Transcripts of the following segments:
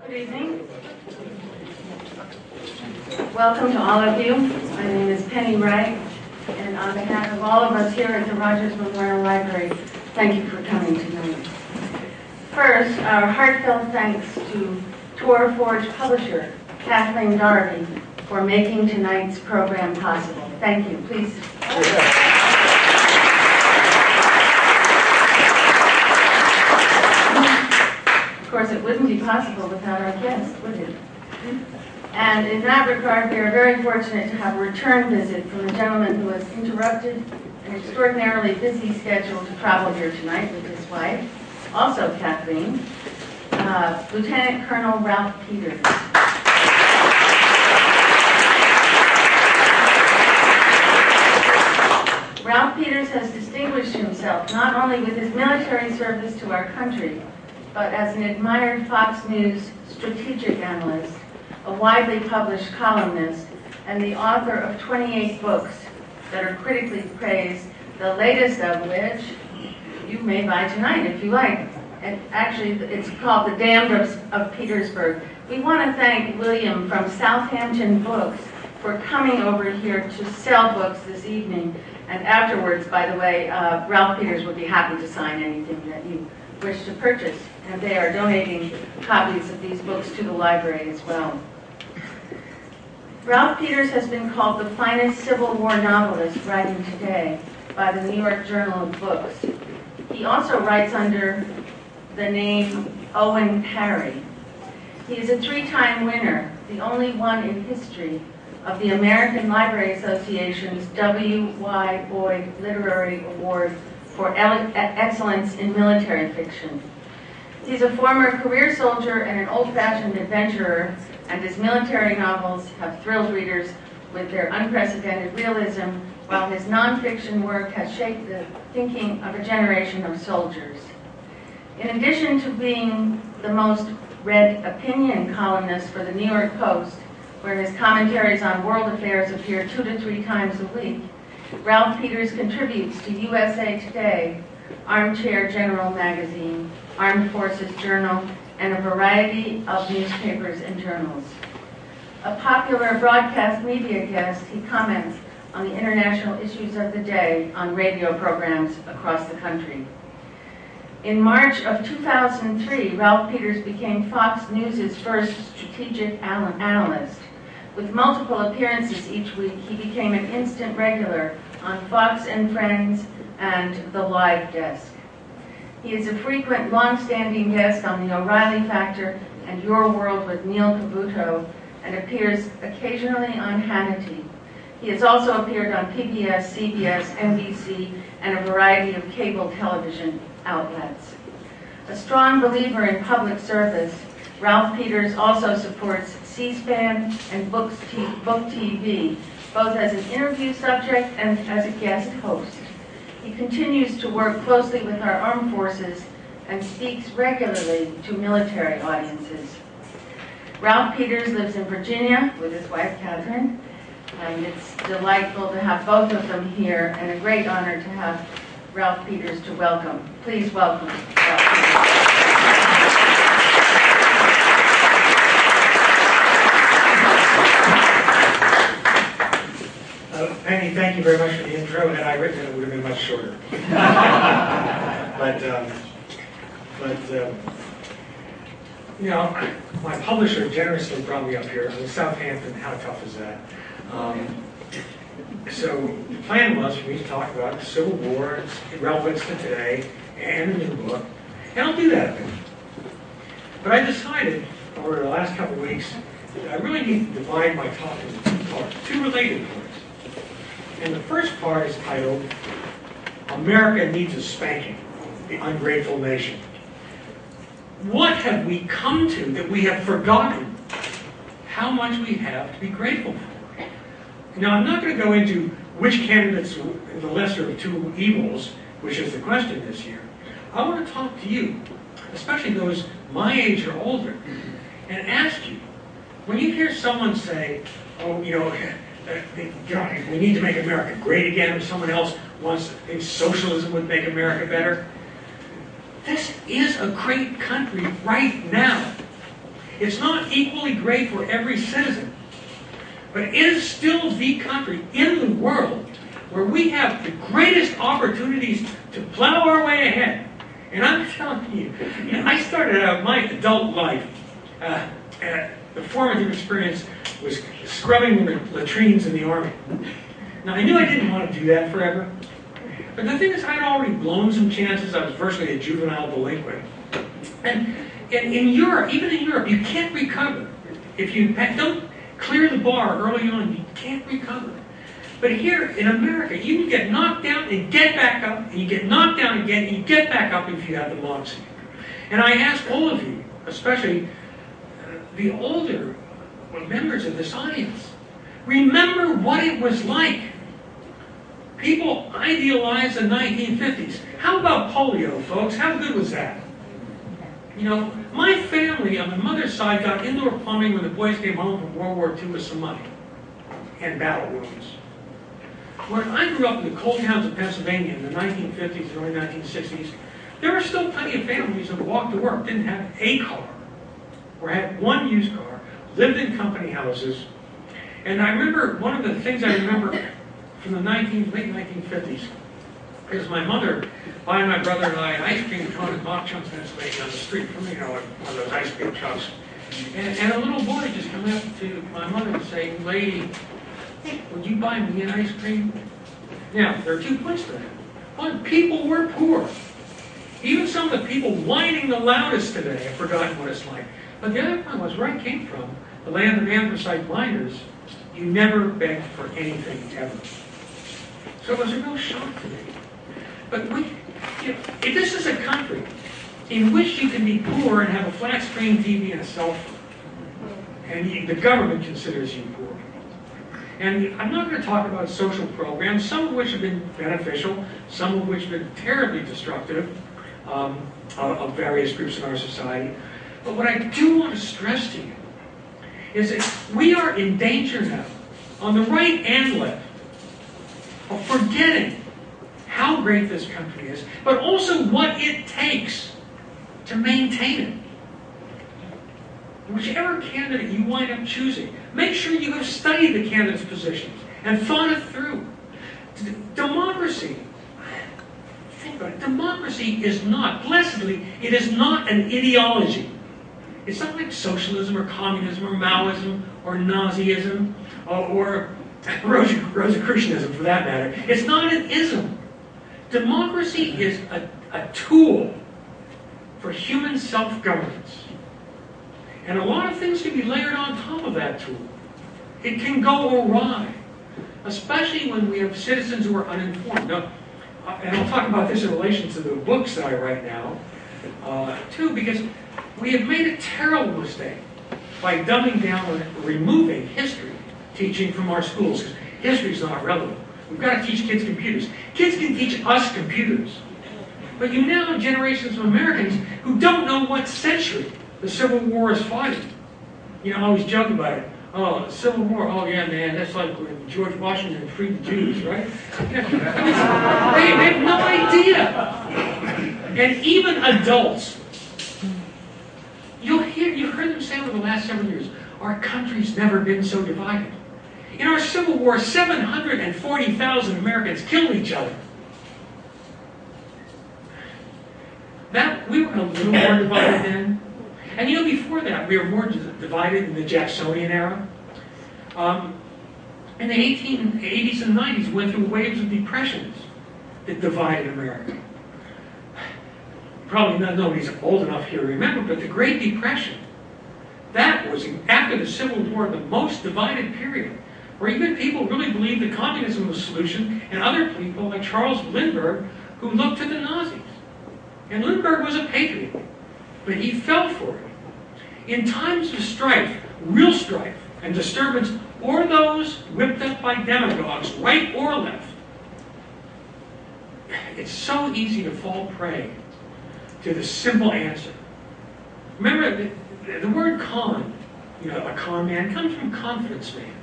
Good evening. Welcome to all of you. My name is Penny Wright, and on behalf of all of us here at the Rogers Memorial Library, thank you for coming tonight. First, our heartfelt thanks to Tor Forge publisher Kathleen Doherty for making tonight's program possible. Thank you. Please. Of course, it wouldn't be possible without our guests, would it? And in that regard, we are very fortunate to have a return visit from a gentleman who has interrupted an extraordinarily busy schedule to travel here tonight with his wife, also Kathleen, Lieutenant Colonel Ralph Peters. Ralph Peters has distinguished himself not only with his military service to our country, but as an admired Fox News strategic analyst, a widely published columnist, and the author of 28 books that are critically praised, the latest of which you may buy tonight if you like. And actually, it's called The Damned of Petersburg. We want to thank William from Southampton Books for coming over here to sell books this evening. And afterwards, by the way, Ralph Peters would be happy to sign anything that you wish to purchase. And they are donating copies of these books to the library as well. Ralph Peters has been called the finest Civil War novelist writing today by the New York Journal of Books. He also writes under the name Owen Parry. He is a three-time winner, the only one in history, of the American Library Association's W. Y. Boyd Literary Award for Excellence in Military Fiction. He's a former career soldier and an old-fashioned adventurer, and his military novels have thrilled readers with their unprecedented realism, while his nonfiction work has shaped the thinking of a generation of soldiers. In addition to being the most read opinion columnist for the New York Post, where his commentaries on world affairs appear 2 to 3 times a week, Ralph Peters contributes to USA Today, Armchair General Magazine, Armed Forces Journal, and a variety of newspapers and journals. A popular broadcast media guest, he comments on the international issues of the day on radio programs across the country. In March of 2003, Ralph Peters became Fox News' first strategic analyst. With multiple appearances each week, he became an instant regular on Fox and Friends and The Live Desk. He is a frequent, long-standing guest on The O'Reilly Factor and Your World with Neil Cavuto, and appears occasionally on Hannity. He has also appeared on PBS, CBS, NBC, and a variety of cable television outlets. A strong believer in public service, Ralph Peters also supports C-SPAN and Book TV, both as an interview subject and as a guest host. He continues to work closely with our armed forces and speaks regularly to military audiences. Ralph Peters lives in Virginia with his wife, Catherine, and it's delightful to have both of them here, and a great honor to have Ralph Peters to welcome. Please welcome Ralph Peters. Penny, thank you very much for the intro. Had I written it, it would have been much shorter. You know, my publisher generously brought me up here. I'm in Southampton. How tough is that? So the plan was for me to talk about the Civil War, its relevance to today, and a new book. And I'll do that. But I decided over the last couple of weeks that I really need to divide my talk into 2 parts, 2 related parts. And the first part is titled, America Needs a Spanking, the Ungrateful Nation. What have we come to that we have forgotten how much we have to be grateful for? Now, I'm not going to go into which candidates are the lesser of 2 evils, which is the question this year. I want to talk to you, especially those my age or older, and ask you, when you hear someone say, oh, you know, we need to make America great again, or someone else wants to think socialism would make America better, this is a great country right now. It's not equally great for every citizen. But it is still the country in the world where we have the greatest opportunities to plow our way ahead. And I'm telling you, I started out my adult life, the formative experience was scrubbing latrines in the Army. Now, I knew I didn't want to do that forever. But the thing is, I'd already blown some chances. I was virtually a juvenile delinquent. And in Europe, even in Europe, you can't recover. If you don't clear the bar early on, you can't recover. But here in America, you can get knocked down and get back up, and you get knocked down again, and you get back up if you have the moxie. And I ask all of you, especially the older members of this audience, remember what it was like. People idealized the 1950s. How about polio, folks? How good was that? You know, my family on my mother's side got indoor plumbing when the boys came home from World War II with some money and battle wounds. When I grew up in the coal towns of Pennsylvania in the 1950s and early 1960s, there were still plenty of families that walked to work, didn't have a car, or had one used car, lived in company houses. And I remember, one of the things I remember from the late 1950s is my mother buying my brother and I an ice cream cone in Mock Chunks, Pennsylvania, on the street from, one of those ice cream trucks. And a little boy just come up to my mother and say, "Lady, would you buy me an ice cream?" Now, there are 2 points to that. One, people were poor. Even some of the people whining the loudest today have forgotten what it's like. But the other point was, where I came from, the land of anthracite blinders, you never begged for anything ever. So it was a real shock to me. But if this is a country in which you can be poor and have a flat screen TV and a cell phone, and the government considers you poor. And I'm not going to talk about social programs, some of which have been beneficial, some of which have been terribly destructive of various groups in our society. But what I do want to stress to you is that we are in danger now, on the right and left, of forgetting how great this country is, but also what it takes to maintain it. Whichever candidate you wind up choosing, make sure you have studied the candidate's positions and thought it through. Democracy, think about it, democracy is not, blessedly, it is not an ideology. It's not like socialism or communism or Maoism or Nazism or Rosicrucianism for that matter. It's not an ism. Democracy is a tool for human self-governance. And a lot of things can be layered on top of that tool. It can go awry, especially when we have citizens who are uninformed. Now, and I'll talk about this in relation to the books that I write now, too, because we have made a terrible mistake by dumbing down and removing history teaching from our schools, because history is not relevant. We've got to teach kids computers. Kids can teach us computers. But you now have generations of Americans who don't know what century the Civil War is fought in. I always joke about it. Oh, the Civil War, oh yeah, man, that's like when George Washington freed the Jews, right? They have no idea. And even adults, you've heard them say over the last several years, our country's never been so divided. In our Civil War, 740,000 Americans killed each other. We were a little more divided then. And before that, we were more divided in the Jacksonian era. In the 1880s and 90s, we went through waves of depressions that divided America. Probably nobody's old enough here to remember, but the Great Depression, that was, after the Civil War, the most divided period, where even people really believed that communism was the solution, and other people, like Charles Lindbergh, who looked to the Nazis. And Lindbergh was a patriot, but he fell for it. In times of strife, real strife and disturbance, or those whipped up by demagogues, right or left, it's so easy to fall prey to the simple answer. Remember, the word con, a con man, comes from confidence man.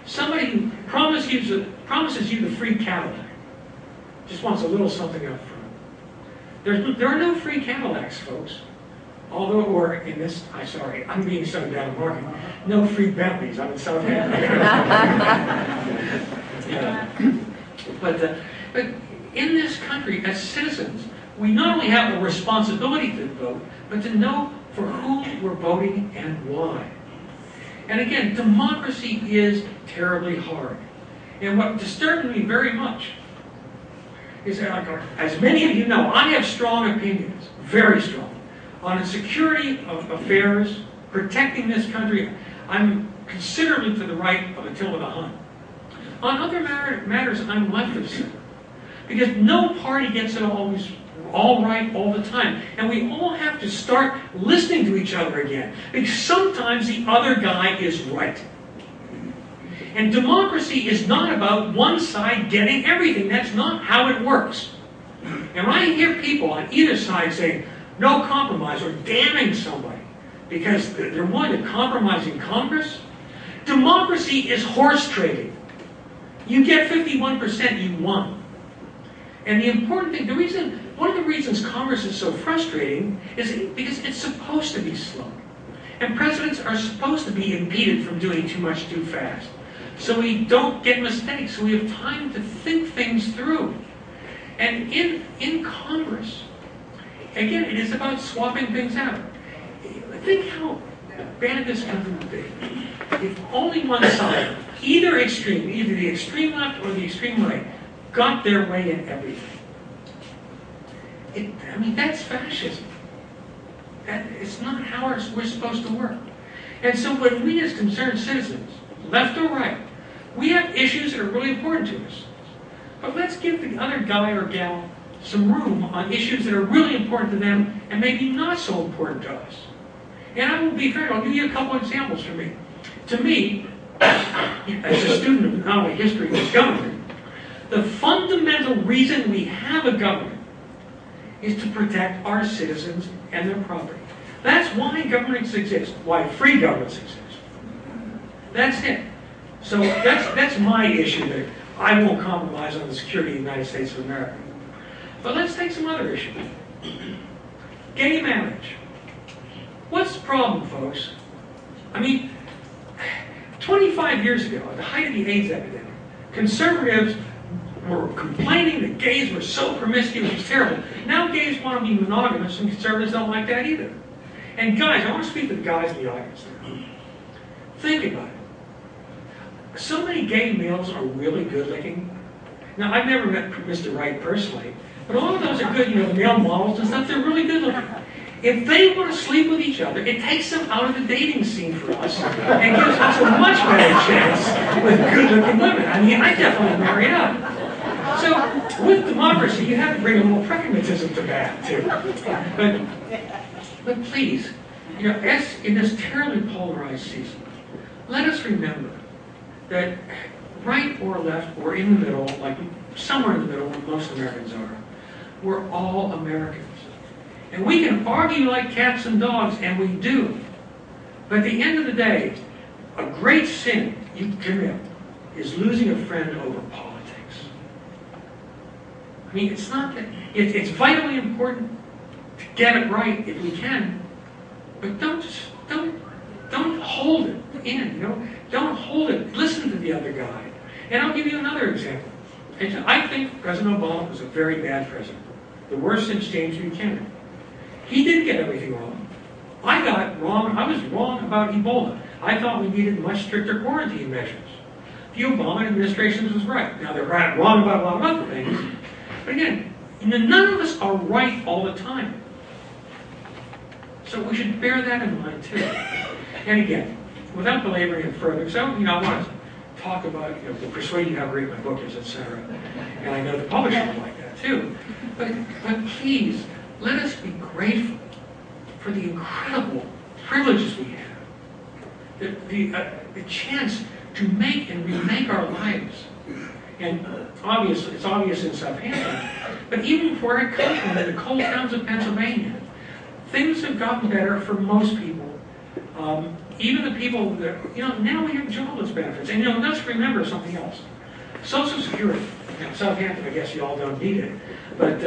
Somebody who promises you the free Cadillac, just wants a little something up front. There are no free Cadillacs, folks. although we're in this, I'm being so down market. No free Bentleys, I'm in Southampton. But in this country, as citizens, we not only have a responsibility to vote, but to know for whom we're voting and why. And again, democracy is terribly hard. And what disturbed me very much is that, as many of you know, I have strong opinions, very strong, on the security of affairs, protecting this country. I'm considerably to the right of Attila the Hun. On other matters, I'm left of center. Because no party gets it always all right all the time. And we all have to start listening to each other again. Because sometimes the other guy is right. And democracy is not about one side getting everything. That's not how it works. And when I hear people on either side saying, no compromise, or damning somebody because they're willing to compromise in Congress, democracy is horse trading. You get 51%, you won. And the important thing, one of the reasons Congress is so frustrating is because it's supposed to be slow. And presidents are supposed to be impeded from doing too much too fast. So we don't get mistakes, so we have time to think things through. And in Congress, again, it is about swapping things out. Think how bad this country would be if only one side, either extreme, either the extreme left or the extreme right, got their way in everything. That's fascism. It's not how we're supposed to work. And so when we as concerned citizens, left or right, we have issues that are really important to us. But let's give the other guy or gal some room on issues that are really important to them and maybe not so important to us. And I will be fair, I'll give you a couple examples for me. To me, as a student of not only history but government, the fundamental reason we have a government is to protect our citizens and their property. That's why governments exist, why free governments exist. That's it. So that's my issue there. I won't compromise on the security of the United States of America. But let's take some other issues. Gay marriage. What's the problem, folks? 25 years ago, at the height of the AIDS epidemic, conservatives were complaining that gays were so promiscuous, it was terrible. Now gays want to be monogamous, and conservatives don't like that either. And guys, I want to speak to the guys in the audience now. Think about it. So many gay males are really good looking. Now, I've never met Mr. Wright personally, but all of those are good, the male models and stuff, they're really good looking. If they want to sleep with each other, it takes them out of the dating scene for us and gives us a much better chance with good-looking women. I definitely marry up. So, with democracy, you have to bring a little pragmatism to that, too. But please, as in this terribly polarized season, let us remember that right or left or in the middle, like somewhere in the middle where most Americans are, we're all Americans. And we can argue like cats and dogs, and we do. But at the end of the day, a great sin you commit is losing a friend over politics. It's not that it's vitally important to get it right if we can, but don't hold it in. Don't hold it. Listen to the other guy. And I'll give you another example. I think President Obama was a very bad president, the worst since James Buchanan. He did get everything wrong. I was wrong about Ebola. I thought we needed much stricter quarantine measures. The Obama administration was right. Now, they're wrong about a lot of other things. But again, none of us are right all the time. So we should bear that in mind, too. And again, without belaboring it further, so, I want to talk about, to persuade you how great my book is, etc. And I know the publisher would like that, too. But please, let us be grateful for the incredible privileges we have, the chance to make and remake our lives. And it's obvious in Southampton, but even for our country, in the coal towns of Pennsylvania, things have gotten better for most people. Even the people that, now we have jobless benefits. And let's remember something else. Social Security. Southampton, I guess you all don't need it. But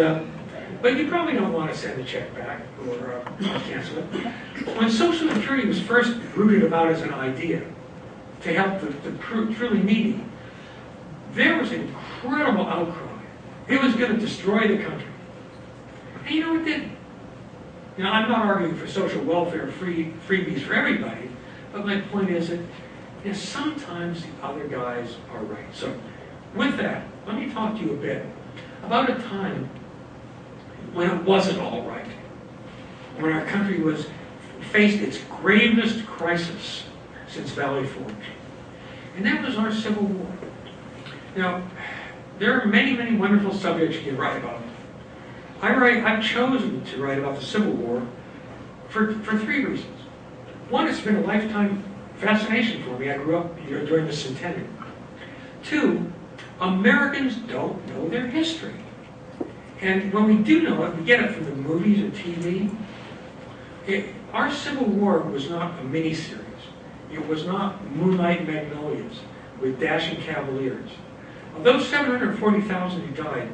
But you probably don't want to send a check back or cancel it. When Social Security was first rooted about as an idea to help the truly needy, there was an incredible outcry. It was going to destroy the country. And you know it didn't. Now, I'm not arguing for social welfare freebies for everybody, but my point is that sometimes the other guys are right. So, with that, let me talk to you a bit about a time when it wasn't all right, when our country faced its gravest crisis since Valley Forge. And that was our Civil War. Now, there are many, many wonderful subjects you can write about. I've chosen to write about the Civil War for three reasons. One, it's been a lifetime fascination for me. I grew up during the centennial. Two, Americans don't know their history. And when we do know it, we get it from the movies and TV. Our Civil War was not a mini-series. It was not Moonlight Magnolias with dashing cavaliers. Of those 740,000 who died,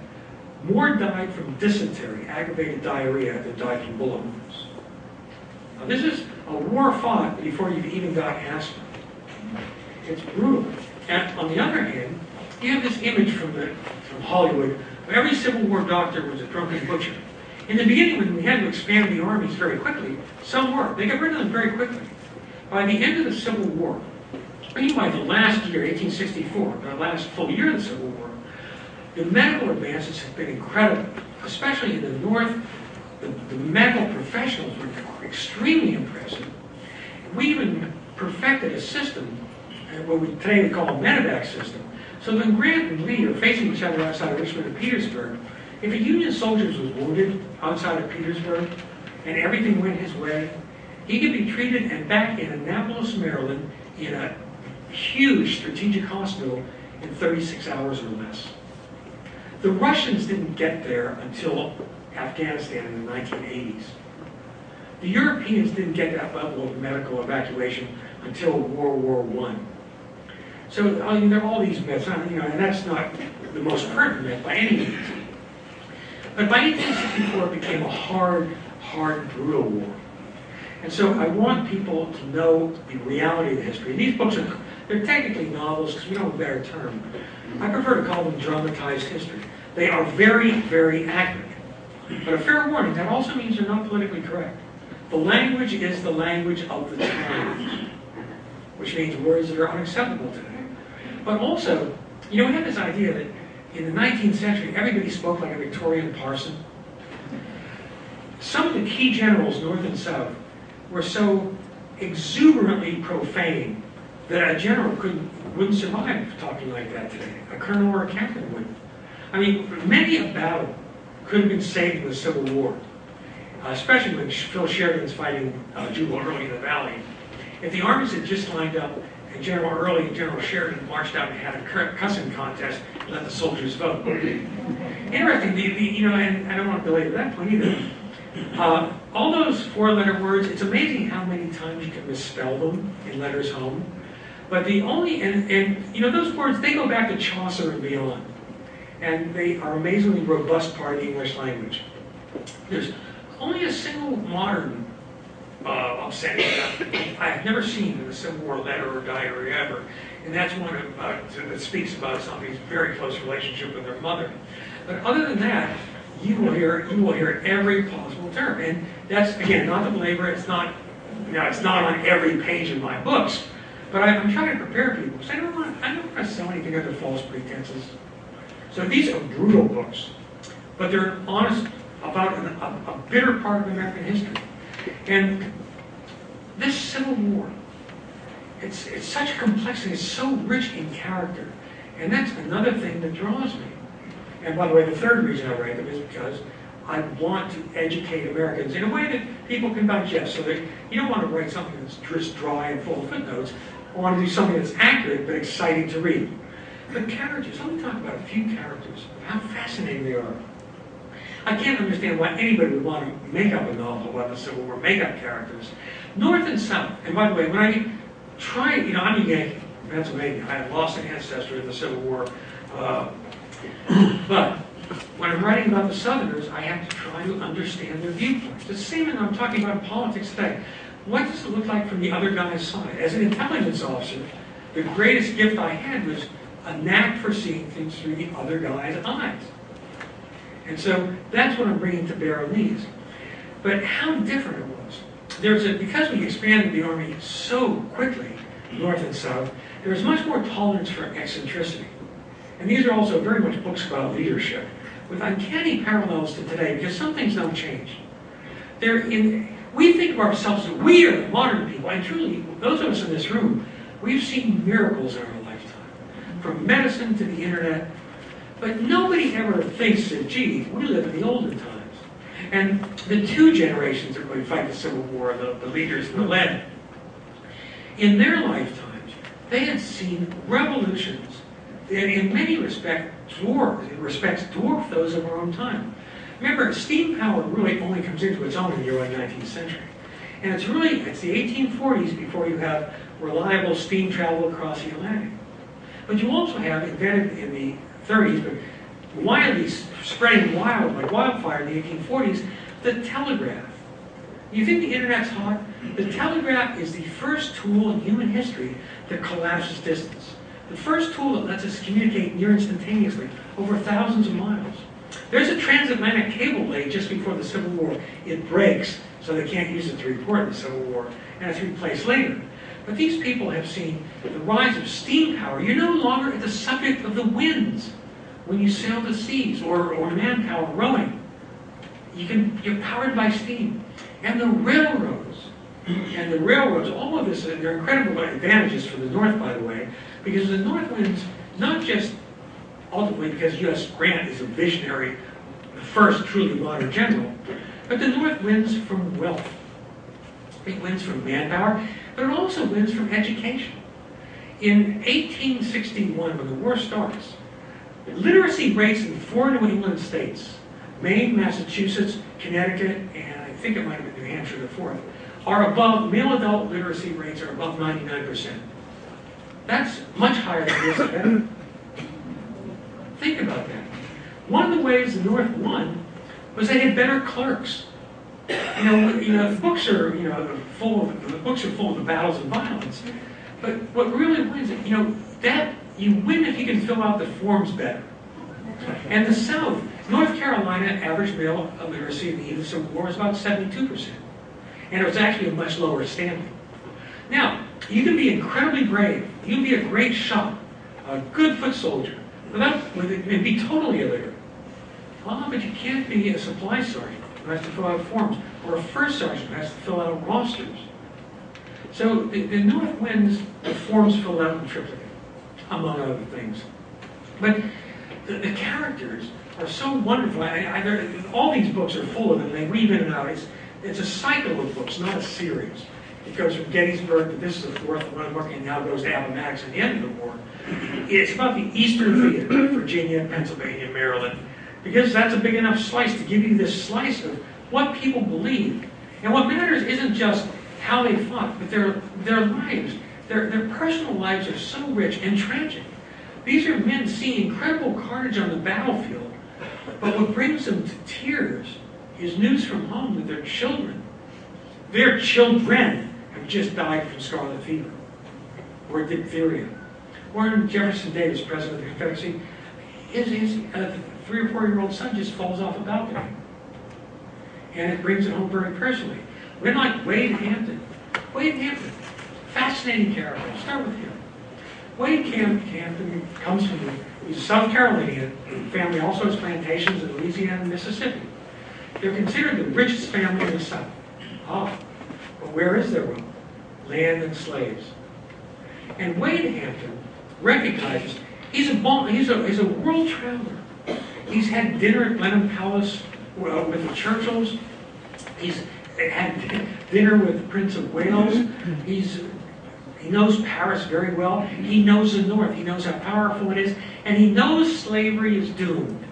more died from dysentery, aggravated diarrhea, than died from bullet wounds. Now, this is a war fought before you've even got asthma. It's brutal. And on the other hand, you have this image from Hollywood where every Civil War doctor was a drunken butcher. In the beginning, when we had to expand the armies very quickly, some were. They got rid of them very quickly. By the end of the Civil War, even by the last year, 1864, the last full year of the Civil War, the medical advances have been incredible, especially in the North. The medical professionals were extremely impressive. We even perfected a system, what we today would call a medevac system. So when Grant and Lee are facing each other outside of Richmond and Petersburg, if a Union soldier was wounded outside of Petersburg and everything went his way, he could be treated and back in Annapolis, Maryland, in a huge strategic hospital in 36 hours or less. The Russians didn't get there until Afghanistan in the 1980s. The Europeans didn't get that level of medical evacuation until World War I. So I mean, there are all these myths, and that's not the most pertinent myth by any means. But by 1864, it became a hard, brutal war. And so I want people to know the reality of the history. And these books they're technically novels because we don't have a better term. I prefer to call them dramatized history. They are very, very accurate. But a fair warning, that also means they're not politically correct. The language is the language of the time, which means words that are unacceptable today. But also, we had this idea that in the 19th century, everybody spoke like a Victorian parson. Some of the key generals, North and South, were so exuberantly profane that a general wouldn't survive talking like that today. A colonel or a captain wouldn't. I mean, many a battle could have been saved in the Civil War, especially when Phil Sheridan's fighting Jubal Early in the Valley. If the armies had just lined up and General Early and General Sheridan marched out and had a cussing contest and let the soldiers vote. Interesting, and I don't want to belabor that point either. All those four-letter words, it's amazing how many times you can misspell them in letters home. But those words, they go back to Chaucer and beyond. And they are amazingly robust part of the English language. There's only a single modern upsetting I have never seen in the Civil War letter or diary ever, and that's one that speaks about somebody's very close relationship with their mother. But other than that, you will hear every possible term, and that's again not to belabor. It's not on every page of my books, but I'm trying to prepare people because I don't want to sell anything under false pretenses. So these are brutal books, but they're honest about a bitter part of American history. And this Civil War, it's such a complexity, it's so rich in character. And that's another thing that draws me. And by the way, the third reason I write them is because I want to educate Americans in a way that people can digest. So that you don't want to write something that's just dry and full of footnotes. I want to do something that's accurate but exciting to read. But characters, let me talk about a few characters, how fascinating they are. I can't understand why anybody would want to make up a novel about the Civil War, make up characters. North and South, and by the way, when I try, I'm a Yankee from Pennsylvania. I have lost an ancestor in the Civil War. But when I'm writing about the Southerners, I have to try to understand their viewpoints. It's the same when I'm talking about politics today. What does it look like from the other guy's side? As an intelligence officer, the greatest gift I had was a knack for seeing things through the other guy's eyes. And so that's what I'm bringing to bear on these. But how different it was. Because we expanded the Army so quickly, north and south, there was much more tolerance for eccentricity. And these are also very much books about leadership, with uncanny parallels to today, because some things don't change. We think of ourselves as we are the modern people, and truly, those of us in this room, we've seen miracles in our lifetime, from medicine to the internet, but nobody ever thinks that, gee, we live in the olden times. And the two generations that would fight the Civil War, the leaders and the led, in their lifetimes, they had seen revolutions that in many respects dwarf those of our own time. Remember, steam power really only comes into its own in the early 19th century. And it's the 1840s before you have reliable steam travel across the Atlantic. But you also have, invented in the 30s, but widely spreading like wildfire in the 1840s, the telegraph. You think the internet's hot? The telegraph is the first tool in human history that collapses distance. The first tool that lets us communicate near instantaneously over thousands of miles. There's a transatlantic cable laid just before the Civil War. It breaks, so they can't use it to report the Civil War, and it's replaced later. But these people have seen the rise of steam power. You're no longer at the subject of the winds when you sail the seas or manpower rowing. You're powered by steam. And the railroads, all of this, they're incredible advantages for the North, by the way, because the North wins not just ultimately because U.S. Grant is a visionary, the first truly modern general, but the North wins from wealth. It wins from manpower, but it also wins from education. In 1861, when the war starts, literacy rates in 4 New England states, Maine, Massachusetts, Connecticut, and I think it might have been New Hampshire the fourth, male adult literacy rates are above 99%. That's much higher than this today. Think about that. One of the ways the North won was they had better clerks. The books are full of the battles and violence. But what really wins it, that you win if you can fill out the forms better. And the South, North Carolina, average male literacy in the eve of the Civil War was about 72%. And it was actually a much lower standing. Now, you can be incredibly brave. You can be a great shot, a good foot soldier, and be totally illiterate. Well, but you can't be a supply sergeant who has to fill out forms, or a first sergeant who has to fill out rosters. So the North wins the forms filled out in triplicate, among other things. But the characters are so wonderful. All these books are full of them. They weave in and out. It's a cycle of books, not a series. It goes from Gettysburg to this is the fourth one, and now goes to Appomattox at the end of the war. It's about the Eastern Theater, Virginia, Pennsylvania, Maryland, because that's a big enough slice to give you this slice of what people believe. And what matters isn't just how they fought, but their lives. Their personal lives are so rich and tragic. These are men seeing incredible carnage on the battlefield, but what brings them to tears is news from home that their children have just died from scarlet fever or diphtheria. Warren Jefferson Davis, president of the Confederacy, his 3 or 4-year-old son just falls off a balcony. And it brings it home very personally. Men like Wade Hampton. Wade Hampton, fascinating character. I'll start with him. Wade Hampton comes from, he's a South Carolinian family, also has plantations in Louisiana and Mississippi. They're considered the richest family in the South. But where is their wealth? Land and slaves. And Wade Hampton recognizes he's a world traveler. He's had dinner at Blenheim Palace with the Churchills. He's had dinner with the Prince of Wales. He knows Paris very well. He knows the North. He knows how powerful it is. And he knows slavery is doomed.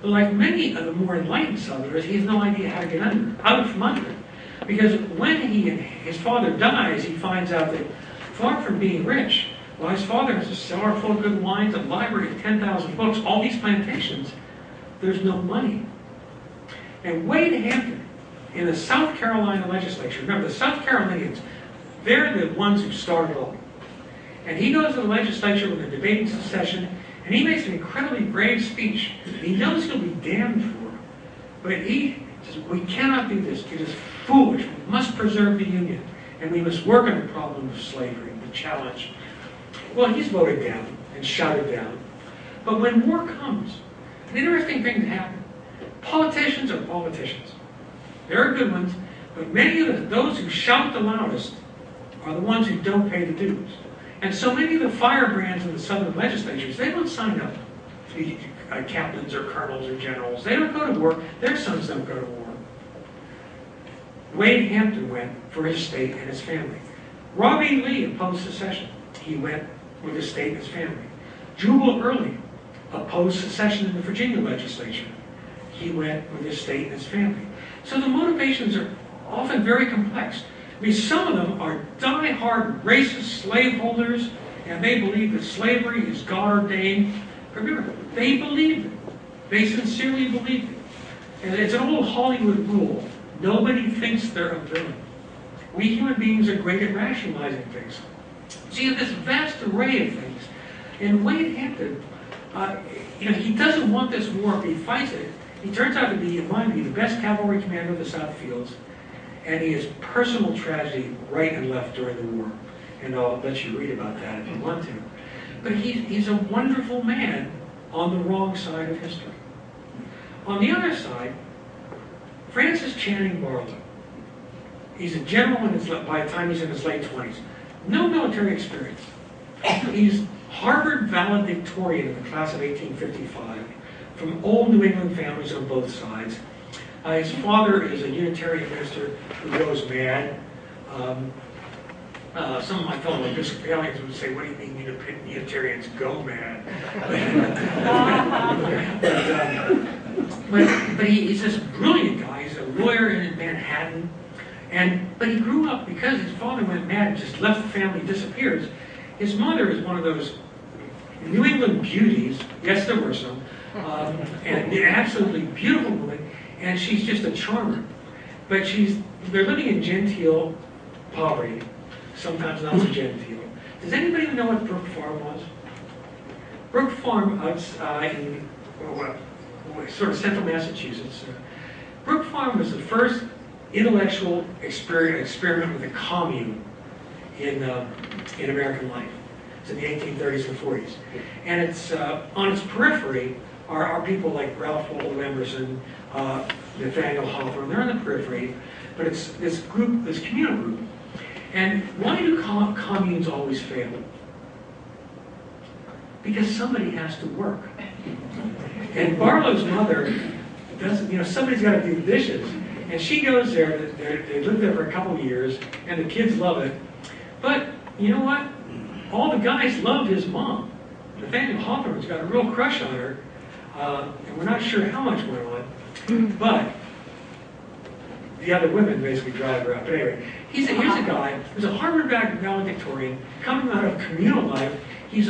But like many of the more enlightened Southerners, he has no idea how to get out from under it. Because when his father dies, he finds out that far from being rich, well, his father has a cellar full of good wines, a library of 10,000 books, all these plantations. there's no money. And Wade Hampton, in the South Carolina legislature, remember the South Carolinians, they're the ones who started all. And he goes to the legislature when they're debating secession, and he makes an incredibly brave speech. And he knows he'll be damned for. But he says, we cannot do this. It is foolish. We must preserve the Union. And we must work on the problem of slavery, the challenge. Well, he's voted down and shouted down. But when war comes, an interesting thing happens. Politicians are politicians. There are good ones, but many of those who shout the loudest are the ones who don't pay the dues. And so many of the firebrands in the Southern legislatures, they don't sign up to be captains or colonels or generals. They don't go to war. Their sons don't go to war. Wade Hampton went for his state and his family. Robb E. Lee opposed secession. He went with his state and his family. Jubal Early opposed secession in the Virginia legislature. He went with his state and his family. So the motivations are often very complex. I mean, some of them are die-hard racist slaveholders, and they believe that slavery is God-ordained. Remember, they believe it. They sincerely believe it. And it's an old Hollywood rule. Nobody thinks they're a villain. We human beings are great at rationalizing things. So you have this vast array of things. And Wade Hampton, he doesn't want this war, but he fights it. He turns out to be, in my view, the best cavalry commander of the South Fields. And he has personal tragedy right and left during the war. And I'll let you read about that if you want to. But he's a wonderful man on the wrong side of history. On the other side, Francis Channing Barlow. He's a general by the time he's in his late 20s. No military experience. He's Harvard valedictorian of the class of 1855 from old New England families on both sides. His father is a Unitarian minister who goes mad. Some of my fellow Episcopalians would say, what do you mean Unitarians go mad? but he's this brilliant guy. He's a lawyer in Manhattan. But he grew up, because his father went mad and just left the family, disappears. His mother is one of those New England beauties. Yes, there were some. And an absolutely beautiful woman. And she's just a charmer. But they're living in genteel poverty. Sometimes not so genteel. Does anybody know what Brook Farm was? Brook Farm in sort of central Massachusetts. Brook Farm was the first intellectual experiment with a commune in American life. It's in the 1830s and 40s. And it's on its periphery are people like Ralph Waldo Emerson, Nathaniel Hawthorne. They're on the periphery, but it's this communal group. And why do communes always fail? Because somebody has to work. And Barlow's mother doesn't, somebody's got to do the dishes. And she goes there, they live there for a couple of years, and the kids love it. But, you know what? All the guys love his mom. Nathaniel Hawthorne's got a real crush on her, and we're not sure how much went on. But the other women basically drive her out. But anyway, here's a guy who's a Harvard valedictorian coming out of communal life. He's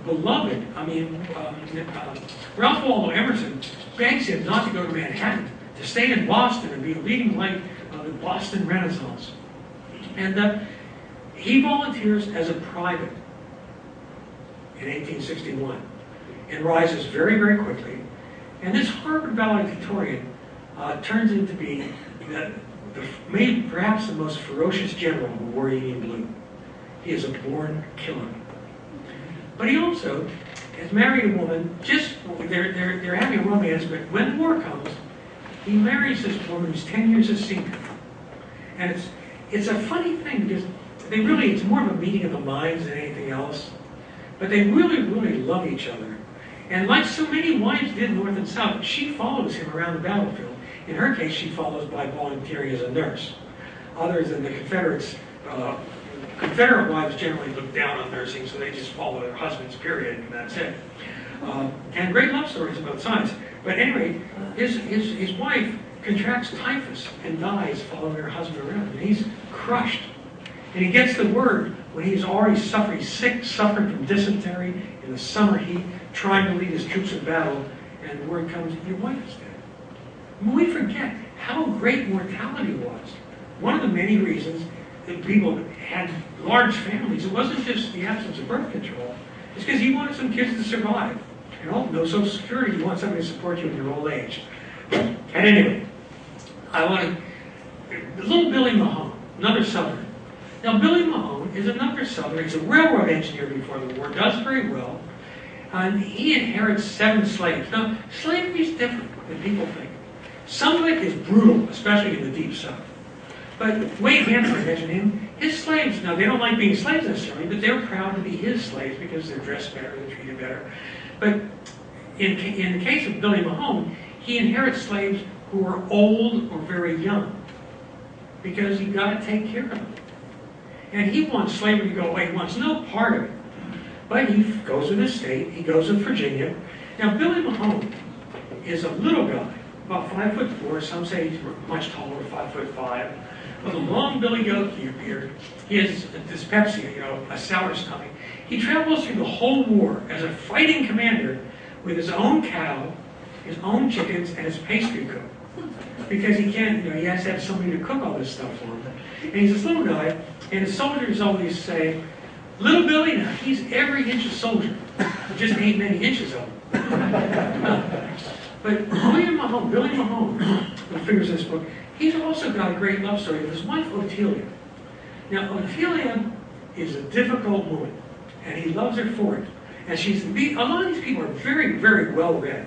beloved. I mean, Ralph Waldo Emerson begs him not to go to Manhattan, to stay in Boston and be a leading light of the Boston Renaissance. And he volunteers as a private in 1861 and rises very, very quickly. And this Harvard valedictorian turns into be maybe perhaps the most ferocious general who wore Union blue. He is a born killer. But he also has married a woman, they're having a romance, but when war comes, he marries this woman who's 10 years his senior. And it's a funny thing because it's more of a meeting of the minds than anything else. But they really, really love each other. And like so many wives did North and South, she follows him around the battlefield. In her case, she follows by volunteering as a nurse. Others in the Confederates, Confederate wives generally look down on nursing, so they just follow their husbands, period, and that's it. And great love stories on both sides. But anyway, his wife contracts typhus and dies following her husband around, and he's crushed. And he gets the word when he's already suffering, sick, suffering from dysentery in the summer heat, trying to lead his troops in battle, and the word comes, your wife is dead. And we forget how great mortality was. One of the many reasons that people had large families, it wasn't just the absence of birth control, it's because you wanted some kids to survive. You know, no Social Security, you want somebody to support you in your old age. At any rate, I want to, little Billy Mahone, another Southerner. Now, Billy Mahone is another Southerner. He's a railroad engineer before the war, does very well. And he inherits 7 slaves. Now, slavery is different than people think. Some of it is brutal, especially in the Deep South. But Wade Hampton, mentioned him, his slaves, now they don't like being slaves necessarily, but they're proud to be his slaves because they're dressed better, they're treated better. But in the case of Billy Mahone, he inherits slaves who are old or very young because you've got to take care of them. And he wants slavery to go away. He wants no part of it. But he goes to the state. He goes to Virginia. Now, Billy Mahone is a little guy, about 5'4". Some say he's much taller, 5'5". With a long Billy Goat beard. He has dyspepsia, you know, a sour stomach. He travels through the whole war as a fighting commander with his own cow, his own chickens, and his pastry cook. Because he can't, you know, he has to have somebody to cook all this stuff for him. And he's this little guy, and his soldiers always say, little Billy, now, he's every inch a soldier. Just ain't many inches of him. But Billy Mahone, who figures in this book, he's also got a great love story with his wife, Otelia. Now, Otelia is a difficult woman, and he loves her for it. And a lot of these people are very, very well read.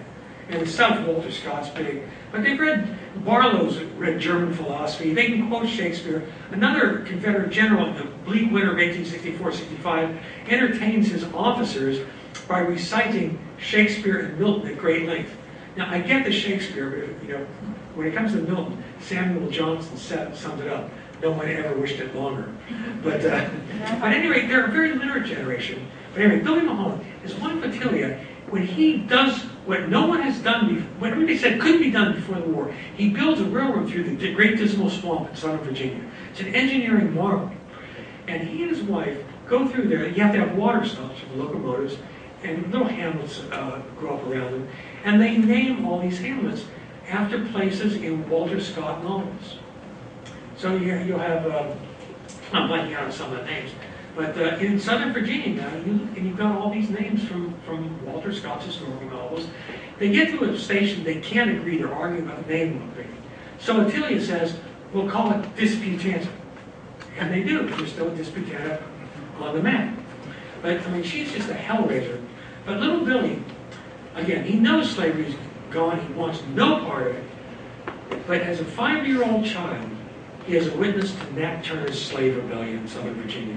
And the South, Walter Scott's big. But they've read, Barlow's read German philosophy. They can quote Shakespeare. Another Confederate general in the bleak winter of 1864-65 entertains his officers by reciting Shakespeare and Milton at great length. Now, I get the Shakespeare, but you know, when it comes to Milton, Samuel Johnson summed it up. No one ever wished it longer. But at any rate, they're a very literate generation. But anyway, Billy Mahone, his wife Otelia, when he does what no one has done before, what everybody said couldn't be done before the war, he builds a railroad through the Great Dismal Swamp in southern Virginia. It's an engineering marvel. And he and his wife go through there. You have to have water stops for the locomotives, and little hamlets grow up around them. And they name all these hamlets after places in Walter Scott novels. So you'll have, I'm blanking out on some of the names, but in Southern Virginia now, you've got all these names from Walter Scott's historical novels. They get to a station, they can't agree, they're arguing about the name of it. So Otelia says, we'll call it Disputanta. And they do, there's still a Disputanta on the map. But, I mean, she's just a hellraiser. But little Billy, again, he knows slavery's gone, he wants no part of it. But as a 5-year-old child, he is a witness to Nat Turner's slave rebellion in Southern Virginia.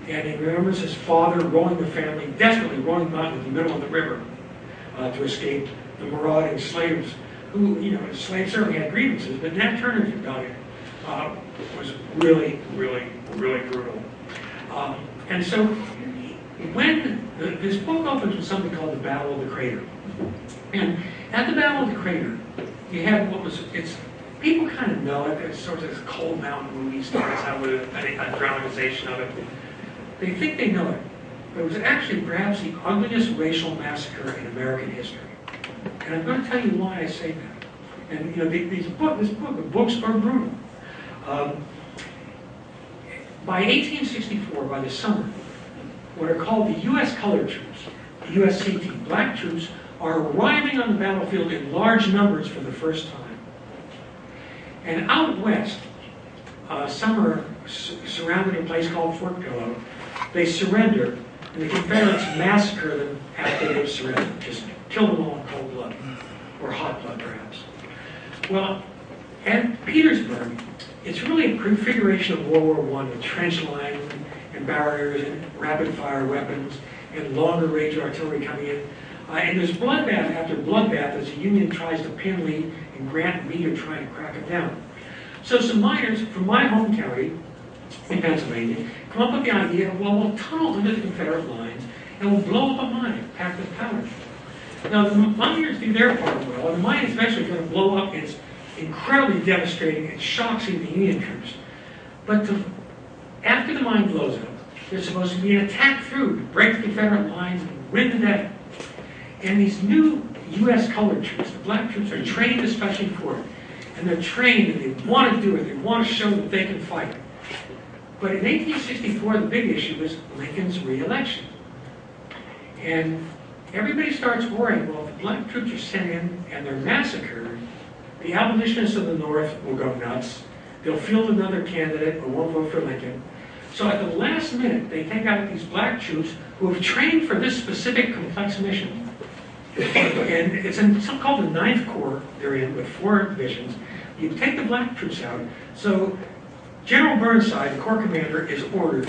And he remembers his father rowing the family, desperately rowing them out in the middle of the river to escape the marauding slaves who, you know, slaves certainly had grievances, but Nat Turner's rebellion was really, really, really brutal. And so when this book opens with something called the Battle of the Crater. And at the Battle of the Crater, you had people kind of know it. It's sort of this Cold Mountain movie starts out with a dramatization of it. They think they know it, but it was actually perhaps the ugliest racial massacre in American history. And I'm going to tell you why I say that. And you know, the books are brutal. By 1864, by the summer, what are called the U.S. colored troops, the USCT, black troops, are arriving on the battlefield in large numbers for the first time. And out west, some are surrounded in a place called Fort Pillow. They surrender, and the Confederates massacre them after they've surrendered. Just kill them all in cold blood, or hot blood, perhaps. Well, at Petersburg, it's really a prefiguration of World War I with trench lines and barriers and rapid-fire weapons and longer-range artillery coming in. And there's bloodbath after bloodbath as the Union tries to pin Lee, and Grant and Meade are trying to crack it down. So some miners from my home county in Pennsylvania come up with the idea of, well, we'll tunnel under the Confederate lines and we'll blow up a mine packed with powder. Now, the miners do their part well, and the mine is eventually going to blow up, and it's incredibly devastating. It shocks even the Union troops. But to after the mine blows up, there's supposed to be an attack through to break the Confederate lines and win the day. And these new U.S. colored troops, the black troops, are trained especially for it. And they're trained and they want to do it. They want to show that they can fight. But in 1864, the big issue was Lincoln's re-election. And everybody starts worrying, well, if the black troops are sent in and they're massacred, the abolitionists of the North will go nuts. They'll field another candidate or won't vote for Lincoln. So at the last minute, they take out these black troops who have trained for this specific complex mission. And it's in something called the Ninth Corps they're in with 4 divisions. You take the black troops out. So General Burnside, the Corps commander, is ordered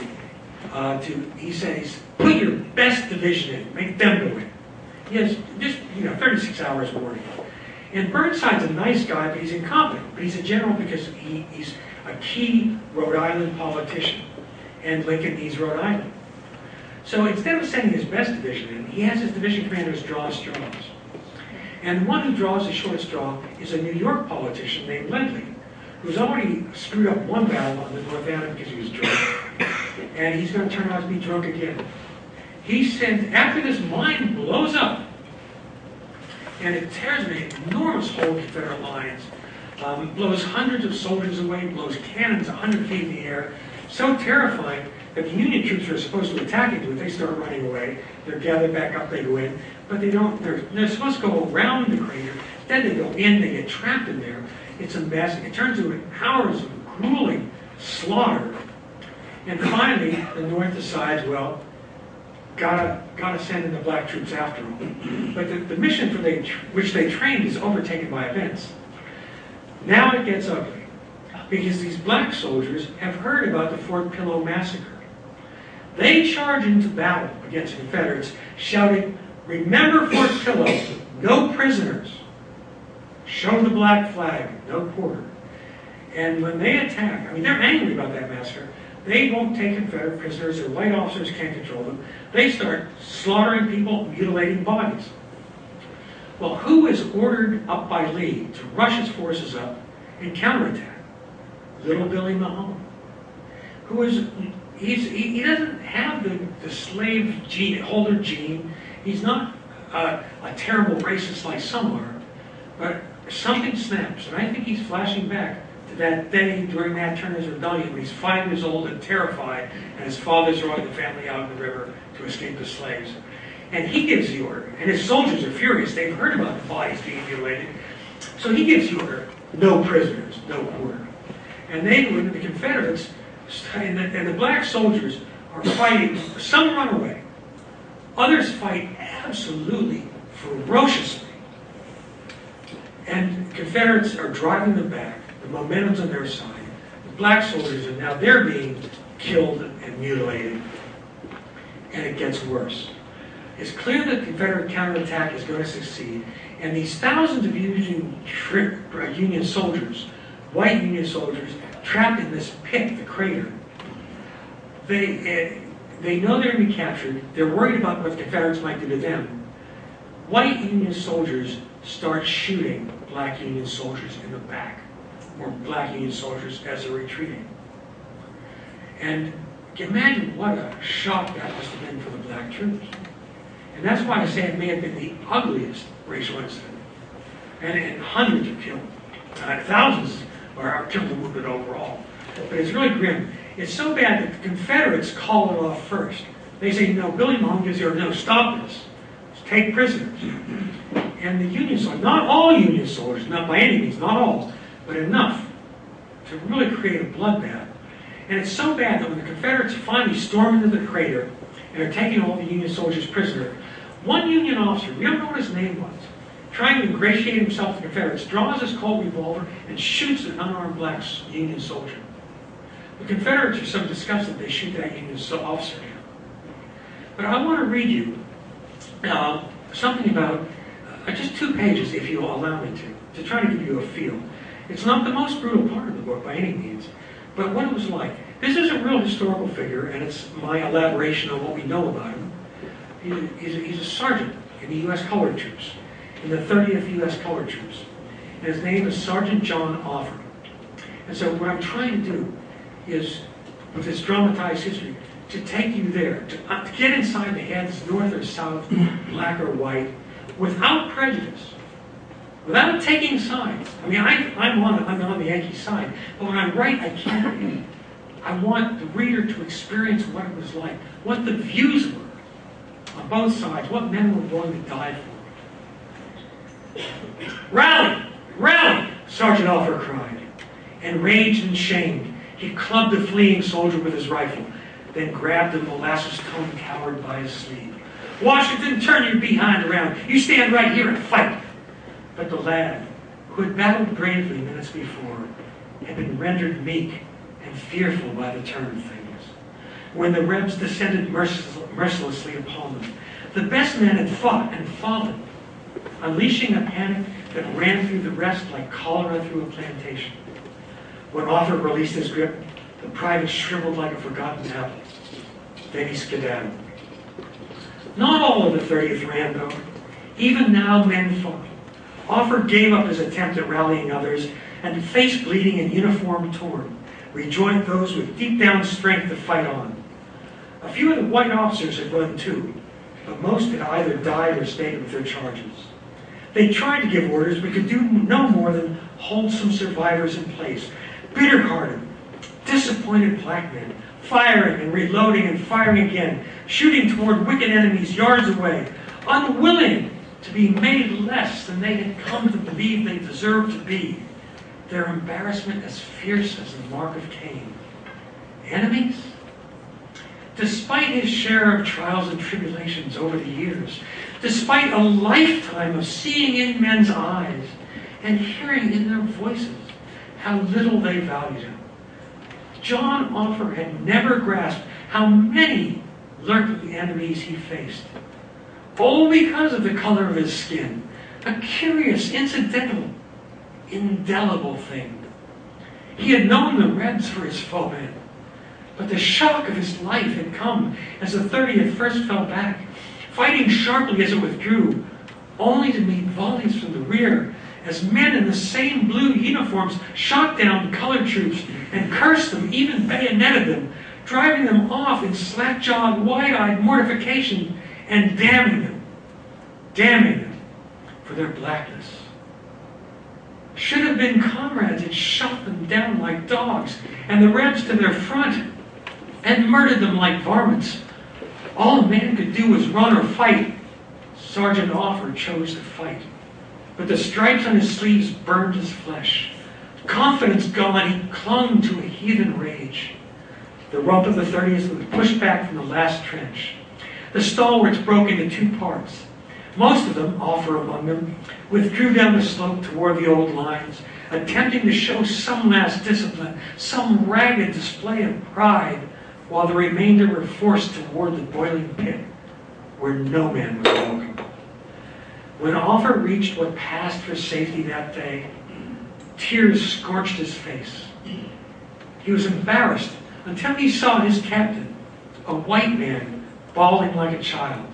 he says, put your best division in, make them go in. He has just, 36 hours warning. And Burnside's a nice guy, but he's incompetent. But he's a general because he's a key Rhode Island politician. And Lincoln needs Rhode Island. So instead of sending his best division in, he has his division commanders draw straws. And the one who draws the short straw is a New York politician named Ledley, who's already screwed up one battle on the North Anna because he was drunk. And he's going to turn out to be drunk again. He sends, after this mine blows up, and it tears an enormous hole in Confederate lines, blows hundreds of soldiers away, blows cannons 100 feet in the air, so terrifying that the Union troops are supposed to attack into it. They start running away. They're gathered back up, they go in. But they don't, they're supposed to go around the crater. Then they go in, they get trapped in there. It's a mess. It turns into hours of grueling slaughter. And finally, the North decides, well, gotta send in the black troops after all. But the mission for which they trained is overtaken by events. Now it gets ugly, because these black soldiers have heard about the Fort Pillow massacre. They charge into battle against the Confederates, shouting, "Remember Fort Pillow, no prisoners. Show the black flag, no quarter." And when they attack, they're angry about that massacre. They won't take Confederate prisoners. Their white officers can't control them. They start slaughtering people, mutilating bodies. Well, who is ordered up by Lee to rush his forces up and counterattack? Little Billy Mahone. He doesn't have the slave holder gene. He's not a terrible racist like some are, but something snaps, and I think he's flashing back to that day during Nat Turner's rebellion when he's 5 years old and terrified, and his father's rowing the family out in the river to escape the slaves. And he gives the order, and his soldiers are furious. They've heard about the bodies being mutilated. So he gives the order, no prisoners, no quarter. And they go into the Confederates, and the black soldiers are fighting. Some run away. Others fight absolutely ferociously. And Confederates are driving them back. The momentum's on their side. The black soldiers are now, they're being killed and mutilated. And it gets worse. It's clear that the Confederate counterattack is going to succeed. And these thousands of Union soldiers, white Union soldiers, trapped in this pit, the crater, they know they're going to be captured. They're worried about what the Confederates might do to them. White Union soldiers start shooting black Union soldiers in the back, or black Union soldiers as they're retreating. And imagine what a shock that must have been for the black troops. And that's why I say it may have been the ugliest racial incident. And hundreds are killed. Thousands are killed and wounded overall. But it's really grim. It's so bad that the Confederates call it off first. They say, no, Billy Mahone gives the order, no, stop this. Take prisoners. And the Union soldiers, not all Union soldiers, not by any means, not all, but enough to really create a bloodbath. And it's so bad that when the Confederates finally storm into the crater and are taking all the Union soldiers prisoner, one Union officer, we don't know what his name was, trying to ingratiate himself to the Confederates, draws his Colt revolver and shoots an unarmed black Union soldier. The Confederates are so disgusted they shoot that Union officer down. But I want to read you something about just 2 pages, if you'll allow me to try to give you a feel. It's not the most brutal part of the book by any means, but what it was like. This is a real historical figure, and it's my elaboration on what we know about him. He's a sergeant in the U.S. Colored Troops, in the 30th U.S. Colored Troops. And his name is Sergeant John Offer. And so what I'm trying to do is with its dramatized history, to take you there, to get inside the heads, north or south, black or white, without prejudice, without taking sides. I mean, I'm on the Yankee side, but when I write, I can't. I want the reader to experience what it was like, what the views were on both sides, what men were willing to die for. Rally! Rally! Sergeant Offer cried. Enraged and shamed, he clubbed the fleeing soldier with his rifle, then grabbed the molasses-toned coward by his sleeve. Washington, turn your behind around. You stand right here and fight. But the lad, who had battled bravely minutes before, had been rendered meek and fearful by the turn of things. When the Rebs descended mercilessly upon them, the best men had fought and fallen, unleashing a panic that ran through the rest like cholera through a plantation. When Offer released his grip, the private shriveled like a forgotten apple. Then he skedaddled. Not all of the 30th ran, though. Even now, men fought. Offer gave up his attempt at rallying others, and face bleeding and uniform torn, rejoined those with deep down strength to fight on. A few of the white officers had run too, but most had either died or stayed with their charges. They tried to give orders, but could do no more than hold some survivors in place. Bitter-hearted, disappointed black men, firing and reloading and firing again, shooting toward wicked enemies yards away, unwilling to be made less than they had come to believe they deserved to be, their embarrassment as fierce as the mark of Cain. Enemies? Despite his share of trials and tribulations over the years, despite a lifetime of seeing in men's eyes and hearing in their voices how little they valued him, John Offer had never grasped how many lurking enemies he faced. All because of the color of his skin, a curious, incidental, indelible thing. He had known the Reds for his foemen, but the shock of his life had come as the 30th first fell back, fighting sharply as it withdrew, only to meet volleys from the rear as men in the same blue uniforms shot down colored troops and cursed them, even bayoneted them, driving them off in slack-jawed, wide-eyed mortification and damning them for their blackness. Should have been comrades had shot them down like dogs, and the Rebs to their front, and murdered them like varmints. All a man could do was run or fight. Sergeant Offer chose to fight, but the stripes on his sleeves burned his flesh. Confidence gone, he clung to a heathen rage. The rump of the 30th was pushed back from the last trench. The stalwarts broke into two parts. Most of them, Offer among them, withdrew down the slope toward the old lines, attempting to show some last discipline, some ragged display of pride, while the remainder were forced toward the boiling pit, where no man was welcome. When Offer reached what passed for safety that day, tears scorched his face. He was embarrassed until he saw his captain, a white man, bawling like a child.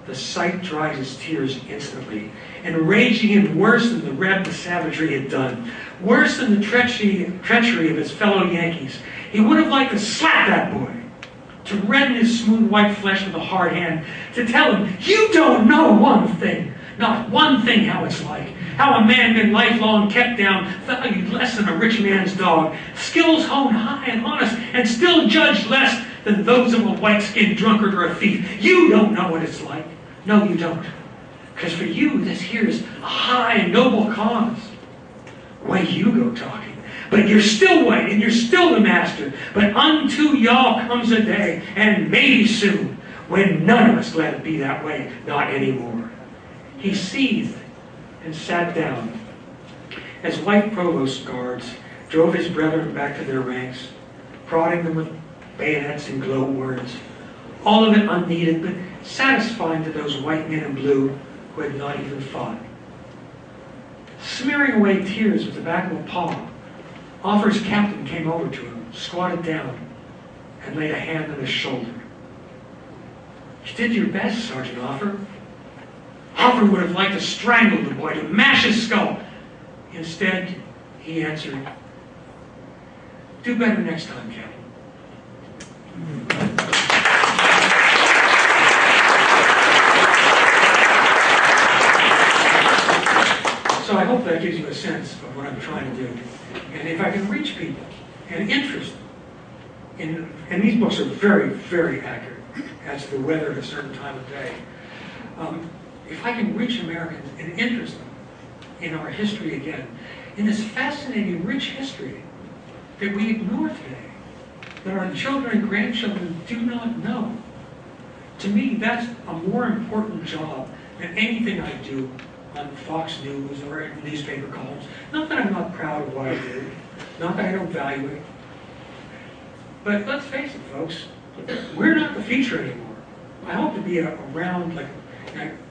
The sight dried his tears instantly, enraging him worse than the Reb the savagery had done, worse than the treachery of his fellow Yankees. He would have liked to slap that boy, to redden his smooth white flesh with a hard hand, to tell him, you don't know one thing, not one thing how it's like, how a man been lifelong kept down, valued less than a rich man's dog, skills honed high and honest, and still judged less than those of a white-skinned drunkard or a thief. You don't know what it's like. No, you don't. Because for you, this here is a high and noble cause. Way you go talking. But you're still white, and you're still the master. But unto y'all comes a day, and maybe soon, when none of us let it be that way, not anymore. He seethed and sat down as white provost guards drove his brethren back to their ranks, prodding them with bayonets and glow words. All of it unneeded, but satisfying to those white men in blue who had not even fought. Smearing away tears with the back of a paw, Offer's captain came over to him, squatted down, and laid a hand on his shoulder. You did your best, Sergeant Offer. Offer would have liked to strangle the boy, to mash his skull. Instead, he answered, do better next time, Captain. So I hope that gives you a sense of what I'm trying to do. And if I can reach people and interest them, and these books are very, very accurate as to the weather at a certain time of day. If I can reach Americans and interest them in our history again, in this fascinating, rich history that we ignore today, that our children and grandchildren do not know, to me, that's a more important job than anything I do on Fox News or in newspaper columns. Not that I'm not proud of what I do, not that I don't value it, but let's face it, folks, we're not the feature anymore. I hope to be around, like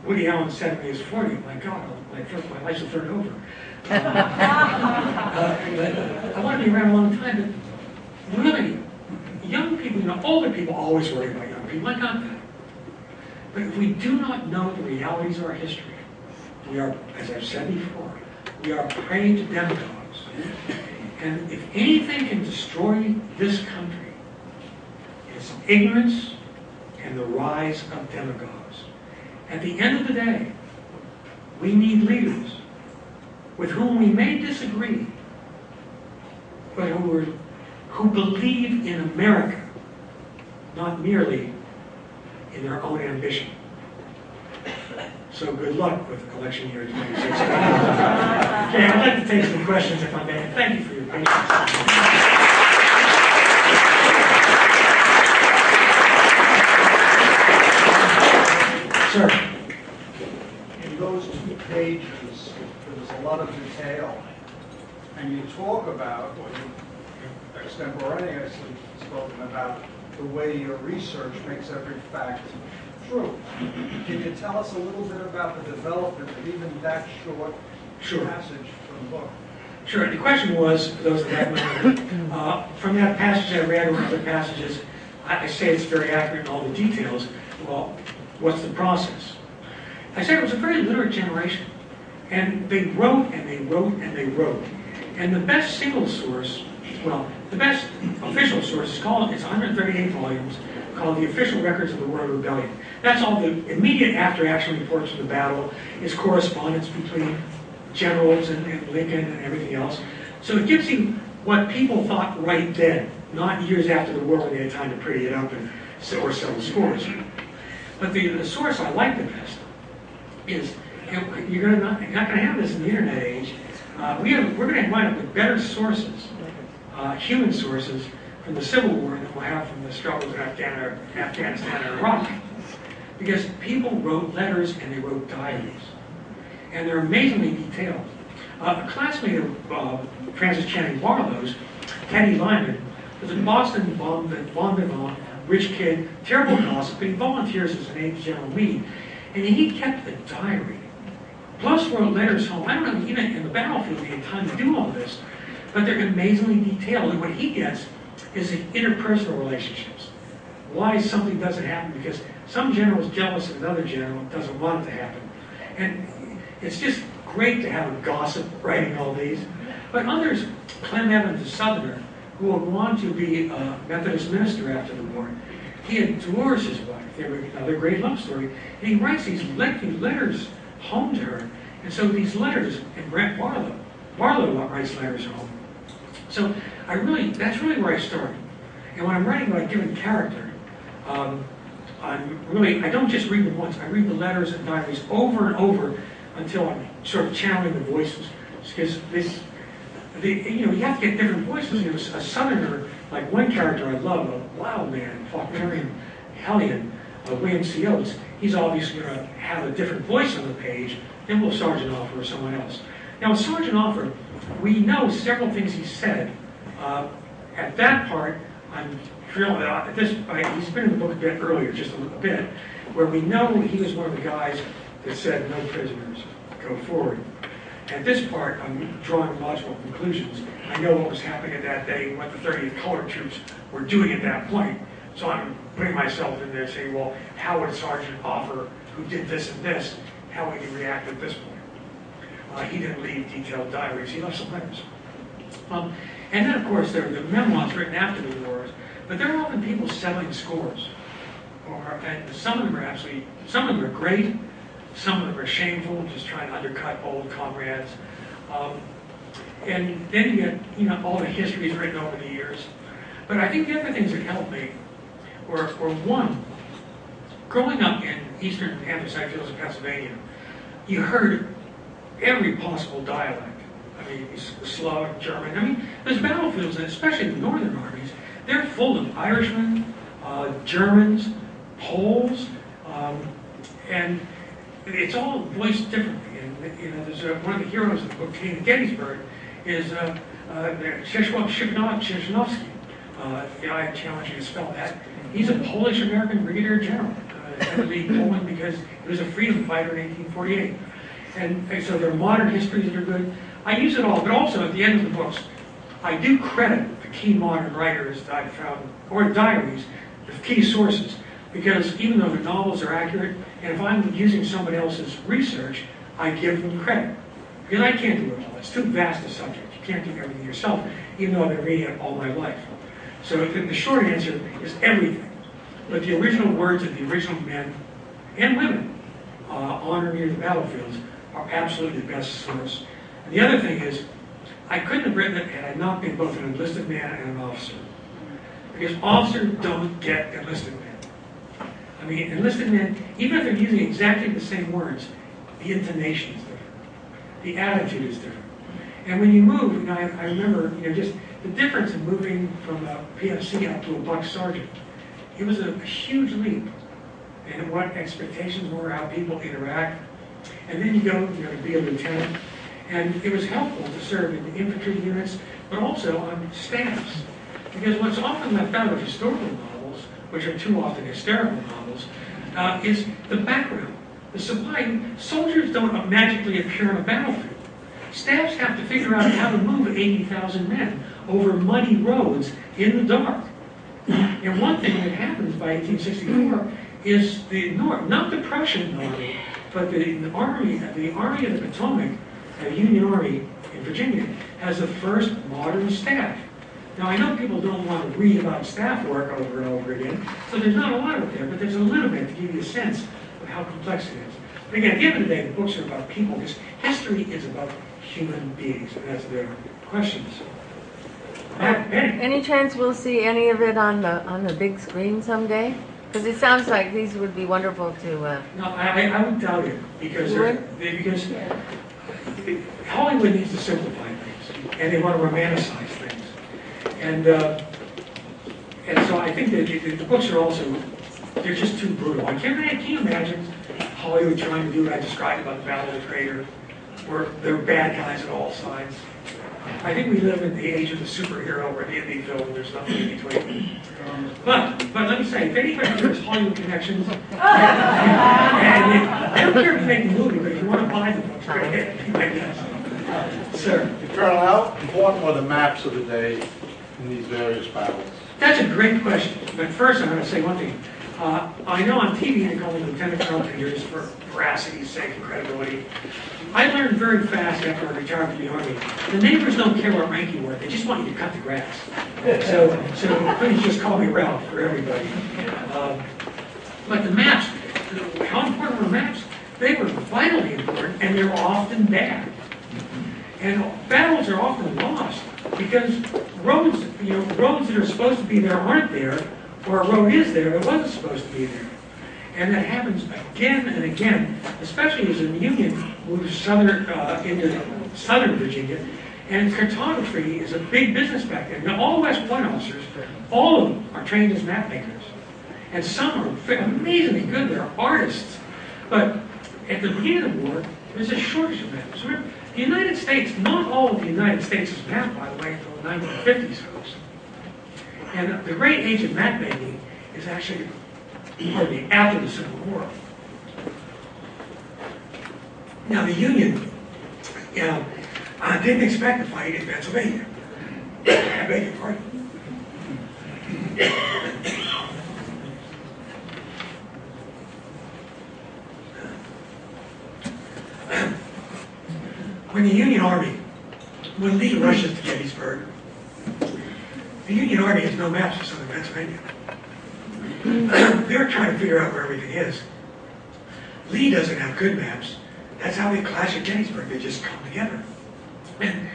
Woody Allen said when he was 40, my God, my life's a third over. But I want to be around a long time, but really, young people, older people always worry about young people. I got that. But if we do not know the realities of our history, we are, as I've said before, we are prey to demagogues. And if anything can destroy this country, it's ignorance and the rise of demagogues. At the end of the day, we need leaders with whom we may disagree, but who believe in America, not merely in their own ambition. So good luck with election year 2016. Okay, I'd like to take some questions if I may. Thank you for your patience. Sir. In those 2 pages, there's a lot of detail, and you talk about, or you extemporaneously spoken about, the way your research makes every fact true. Can you tell us a little bit about the development of even that short passage from the book? Sure. The question was, for those that have from that passage I read or other passages, I say it's very accurate in all the details. Well, what's the process? I said it was a very literate generation. And they wrote and they wrote and they wrote. And the best single source, well, the best official source is called, it's 138 volumes, called The Official Records of the War of Rebellion. That's all the immediate after-action reports from the battle, is correspondence between generals and Lincoln and everything else. So it gives you what people thought right then, not years after the war when they had time to pretty it up and or settle scores. But the source I like the best is, you're not going to have this in the internet age. We're going to wind up with better sources, human sources, from the Civil War than we'll have from the struggles in Afghanistan and Iraq. Because people wrote letters and they wrote diaries. And they're amazingly detailed. A classmate of Francis Channing Barlow's, Teddy Lyman, was a Boston bon vivant, rich kid, terrible gossip, but he volunteers as an aide to General Meade. And he kept a diary. Plus wrote letters home. I don't know, even in the battlefield he had time to do all this, but they're amazingly detailed. And what he gets is the interpersonal relationships. Why something doesn't happen, because some general is jealous of another general and doesn't want it to happen. And it's just great to have a gossip writing all these. But others, Clem Evans, a Southerner, who will go on to be a Methodist minister after the war, he adores his wife. They were another great love story. And he writes these lengthy letters home to her. And so these letters, and Brent Barlow writes letters home. So that's really where I start. And when I'm writing about a given character, I don't just read them once. I read the letters and diaries over and over until I'm sort of channeling the voices. Because you have to get different voices. A Southerner, like one character I love, a wild man, Faulknerian hellion, William C. Oates, he's obviously going to have a different voice on the page than will Sergeant Offer or someone else. Now, with Sergeant Offer, we know several things he said. At that part, I'm thrilled at this. He's been in the book a bit earlier, just a bit, where we know he was one of the guys that said, "No prisoners, go forward." At this part, I'm drawing logical conclusions. I know what was happening at that day, what the 30th Colored Troops were doing at that point. So I'm putting myself in there saying, well, how would Sergeant Offer, who did this and this, how would he react at this point? He didn't leave detailed diaries. He left some letters. And then, of course, there are the memoirs written after the wars but they're often people settling scores. And some of them are great, some of them are shameful, just trying to undercut old comrades. And then you get, all the histories written over the years. But I think the other things that helped me were one, growing up in eastern anthracite fields of Pennsylvania, you heard every possible dialect. I mean, Slavic, German. I mean, those battlefields, especially the northern armies, they're full of Irishmen, Germans, Poles, and it's all voiced differently. And there's one of the heroes of the book, King of Gettysburg, is Czesław Szymanowski. I challenge you to spell that. He's a Polish-American brigadier general. Had to leave Poland because he was a freedom fighter in 1848. And so there are modern histories that are good. I use it all, but also at the end of the books, I do credit the key modern writers that I've found, or diaries, the key sources, because even though the novels are accurate, and if I'm using somebody else's research, I give them credit. Because I can't do it all. It's too vast a subject. You can't do everything yourself, even though I've been reading it all my life. So the short answer is everything. But the original words of the original men and women on or near the battlefields are absolutely the best source. And the other thing is, I couldn't have written it had I not been both an enlisted man and an officer. Because officers don't get enlisted men. I mean, enlisted men, even if they're using exactly the same words, the intonation is different. The attitude is different. And when you move, I remember, just the difference in moving from a PFC up to a buck sergeant. It was a huge leap in what expectations were, how people interact. And then you go, to be a lieutenant. And it was helpful to serve in the infantry units, but also on staffs. Because what's often left out of historical novels, which are too often hysterical novels, is the background. The supply. Soldiers don't magically appear on a battlefield. Staffs have to figure out how to move 80,000 men over muddy roads in the dark. And one thing that happens by 1864 is the North, not the Prussian army, but the Army of the Potomac, the Union Army in Virginia, has the first modern staff. Now, I know people don't want to read about staff work over and over again, so there's not a lot of it there, but there's a little bit to give you a sense of how complex it is. But again, at the end of the day, the books are about people, because history is about human beings, and that's their questions. Any chance we'll see any of it on the big screen someday? Because it sounds like these would be wonderful to. No, I would doubt it, because Hollywood needs to simplify things, and they want to romanticize things, and so I think that the books are also, they're just too brutal. Can you imagine Hollywood trying to do what I described about the Battle of the Crater, where they're bad guys at all sides? I think we live in the age of the superhero or the indie film. There's nothing in between. But let me say, if anybody has Hollywood connections, and I don't care if you make the movie, but if you want to buy the books, go ahead. My guess. Sir. Colonel, how important were the maps of the day in these various battles? That's a great question. But first, I'm going to say one thing. I know on TV they call me Lieutenant Colonel Peters for veracity's sake and credibility. I learned very fast after I retired from the Army. The neighbors don't care what rank you were. They just want you to cut the grass. So please just call me Ralph for everybody. But the maps, how important were maps? They were vitally important, and they were often bad. And battles are often lost because roads that are supposed to be there aren't there, or a road is there that wasn't supposed to be there. And that happens again and again, especially as the Union moves into southern Virginia. And cartography is a big business back then. Now, all West Point officers, all of them are trained as map makers. And some are amazingly good. They're artists. But at the beginning of the war, there's a shortage of maps. Remember, the United States, not all of the United States is mapped, by the way, until the 1950s, folks. And the great age of map making is actually after the Civil War. Now, the Union didn't expect to fight in Pennsylvania. I beg your pardon. When the Union Army, when Lee rushes to Gettysburg, the Union Army has no maps of southern Pennsylvania. They're trying to figure out where everything is. Lee doesn't have good maps. That's how they clash at Gettysburg. They just come together. And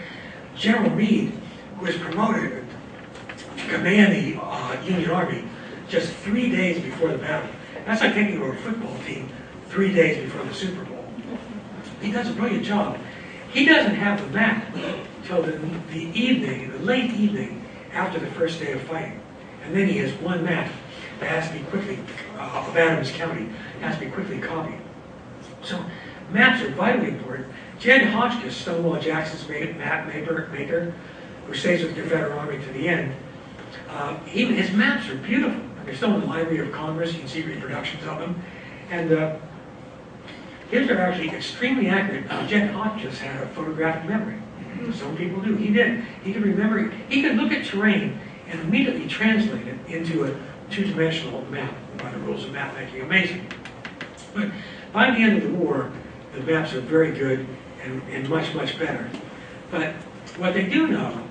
General Meade, who was promoted to command the Union Army just 3 days before the battle. That's like taking over a football team 3 days before the Super Bowl. He does a brilliant job. He doesn't have the map till the evening, the late evening, after the first day of fighting. And then he has one map that has to be quickly, of Adams County, has to be quickly copied. So maps are vitally important. Jed Hotchkiss, Stonewall Jackson's map maker, who stays with the Confederate Army to the end, even his maps are beautiful. They're still in the Library of Congress. You can see reproductions of them. And his are actually extremely accurate. Jed Hotchkiss had a photographic memory. Some people do. He did. He could remember. He could look at terrain and immediately translate it into a two-dimensional map by the rules of map making. Amazing. But by the end of the war, the maps are very good and much, much better. But what they do know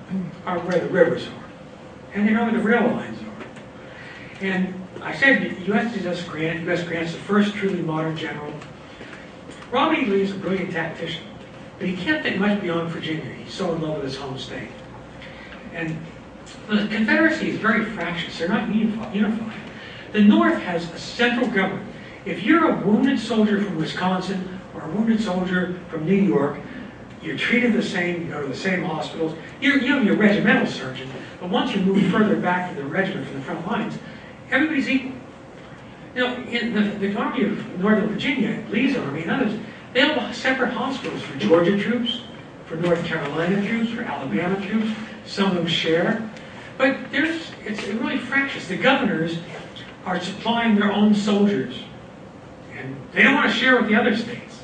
are where the rivers are. And they know where the rail lines are. And I said U.S. Grant, U.S. Grant's the first truly modern general. Robert E. Lee is a brilliant tactician, but he can't think much beyond Virginia. He's so in love with his home state. And the Confederacy is very fractious. They're not unified. The North has a central government. If you're a wounded soldier from Wisconsin or a wounded soldier from New York, you're treated the same, you go to the same hospitals. You have your regimental surgeon, but once you move further back to the regiment from the front lines, everybody's equal. You know, in the Army of Northern Virginia, Lee's Army and others, they have separate hospitals for Georgia troops, for North Carolina troops, for Alabama troops. Some of them share. But it's really fractious. The governors are supplying their own soldiers, and they don't want to share with the other states.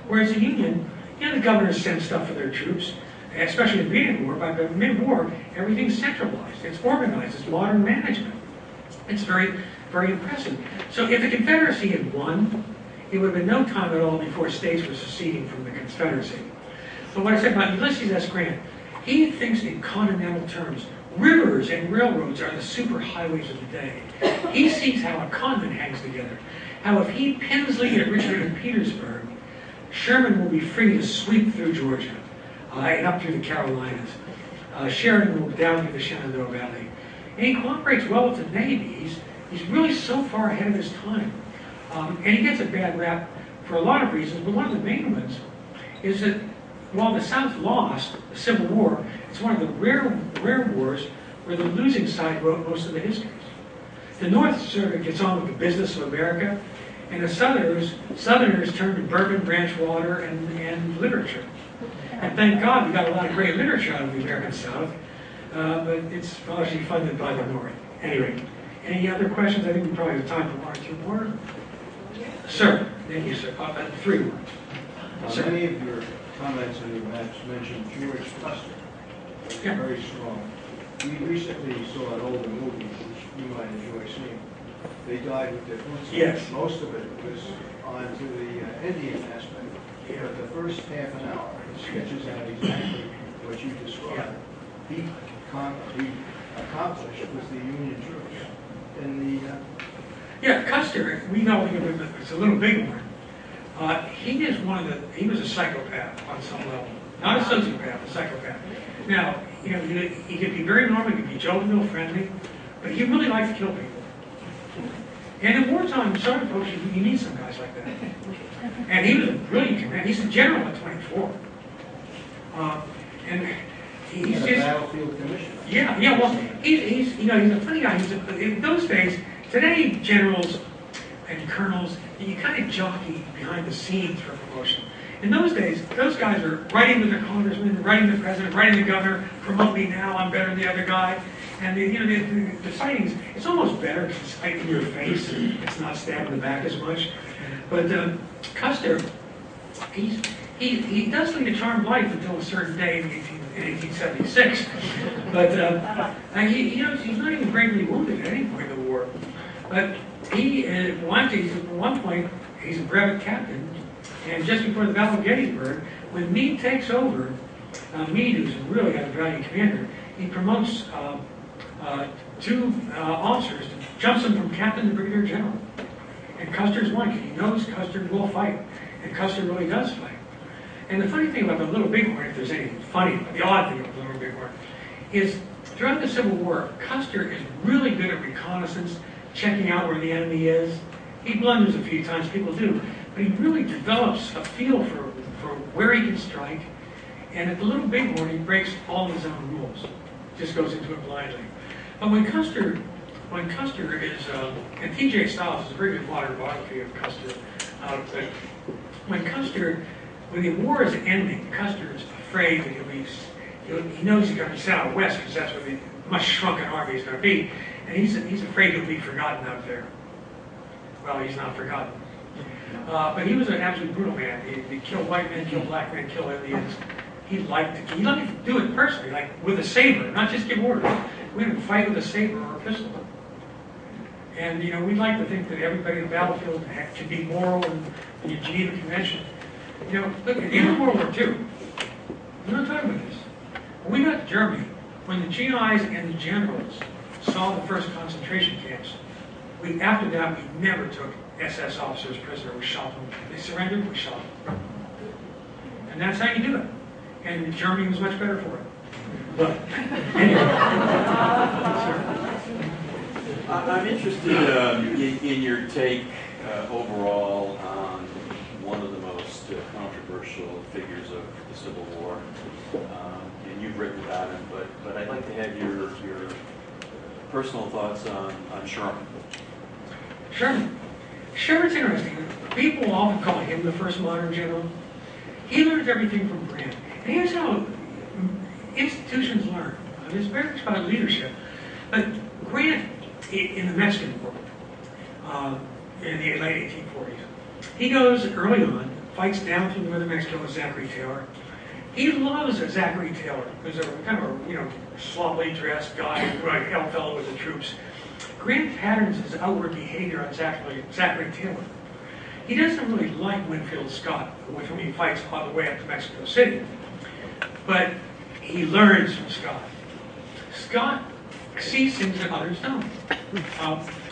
Whereas the Union, the governors send stuff for their troops, especially in the beginning of the war. By mid-war, everything's centralized. It's organized. It's modern management. It's very, very impressive. So if the Confederacy had won, it would have been no time at all before states were seceding from the Confederacy. But what I said about Ulysses S. Grant, he thinks in continental terms. Rivers and railroads are the superhighways of the day. He sees how a continent hangs together. How if he pins Lee at Richmond and Petersburg, Sherman will be free to sweep through Georgia and up through the Carolinas. Sheridan will down through the Shenandoah Valley. And he cooperates well with the Navy. He's really so far ahead of his time. And he gets a bad rap for a lot of reasons, but one of the main ones is that while the South lost the Civil War, it's one of the rare wars where the losing side wrote most of the histories. The North sort of gets on with the business of America, and the Southerners turn to bourbon, branch water, and literature. And thank God we got a lot of great literature out of the American South, but it's largely funded by the North. Anyway, any other questions? I think we probably have time for one or two more. Sir, thank you, sir. 3 more. Sir. Many of your comments on your maps mentioned George Custer. Yeah. Very strong. We recently saw an older movie, which you might enjoy seeing. They died with their foot. Yes. Most of it was onto the Indian aspect. Yeah. But the first half an hour, it sketches out exactly what you described. He accomplished with the Union troops. And Yeah, Custer, we know him, it's a little big one. He was a psychopath on some level. Not a sociopath, a psychopath. Now, he could be very normal, he could be jovial, friendly, but he really liked to kill people. And in wartime, sorry folks, you need some guys like that. And he was a brilliant commander. He's a general at 24. And he's a just... battlefield commissioner. Yeah, well, he's a funny guy. In those days, today, generals and colonels, you kind of jockey behind the scenes for promotion. In those days, those guys are writing to the congressman, writing to the president, writing to the governor, promote me now, I'm better than the other guy. And the sightings, it's almost better because it's right in your face and it's not stabbed in the back as much. But Custer, he does lead a charmed life until a certain day in 1876. But he's not even gravely wounded at any point in the war. But at one point, he's a brevet captain. And just before the Battle of Gettysburg, when Meade takes over, Meade, who's really a valiant commander, he promotes two officers, jumps him from captain to brigadier general. And Custer's won, because he knows Custer will fight, and Custer really does fight. And the funny thing about the Little Bighorn, if there's anything funny, the odd thing about the Little Bighorn, is throughout the Civil War, Custer is really good at reconnaissance, checking out where the enemy is. He blunders a few times, people do, but he really develops a feel for where he can strike. And at the Little Bighorn, he breaks all his own rules, just goes into it blindly. But when Custer is, and T.J. Stiles is a very good modern biography of Custer, but when the war is ending, Custer is afraid that he knows he's going to be sent out west because that's where the much shrunken army is going to be, and he's afraid he'll be forgotten out there. Well, he's not forgotten. But he was an absolute brutal man. He killed white men, killed black men, killed Indians. He liked to do it personally, like with a saber, not just give orders. We would fight with a saber or a pistol. And, you know, we'd like to think that everybody in the battlefield should be moral in the Geneva Convention. You know, look, at the end of World War II, we're not talking about this. When we got to Germany, when the GIs and the generals saw the first concentration camps, after that, we never took SS officers prisoner. We shot them. They surrendered, we shot them. And that's how you do it. And Germany was much better for it. But, anyway. I'm interested in your take overall on one of the most controversial figures of the Civil War. And you've written about him, but I'd like to have your personal thoughts on Sherman. Sherman's interesting. People often call him the first modern general. He learned everything from Grant. And here's how institutions learn. It's very much about leadership. But Grant, in the Mexican War, in the late 1840s, he goes early on, fights down through northern Mexico with Zachary Taylor. He loves Zachary Taylor, who's a kind of a sloppily dressed guy who helped fellow with the troops. Grant patterns his outward behavior on Zachary Taylor. He doesn't really like Winfield Scott, with whom he fights all the way up to Mexico City. But he learns from Scott. Scott sees things that others don't.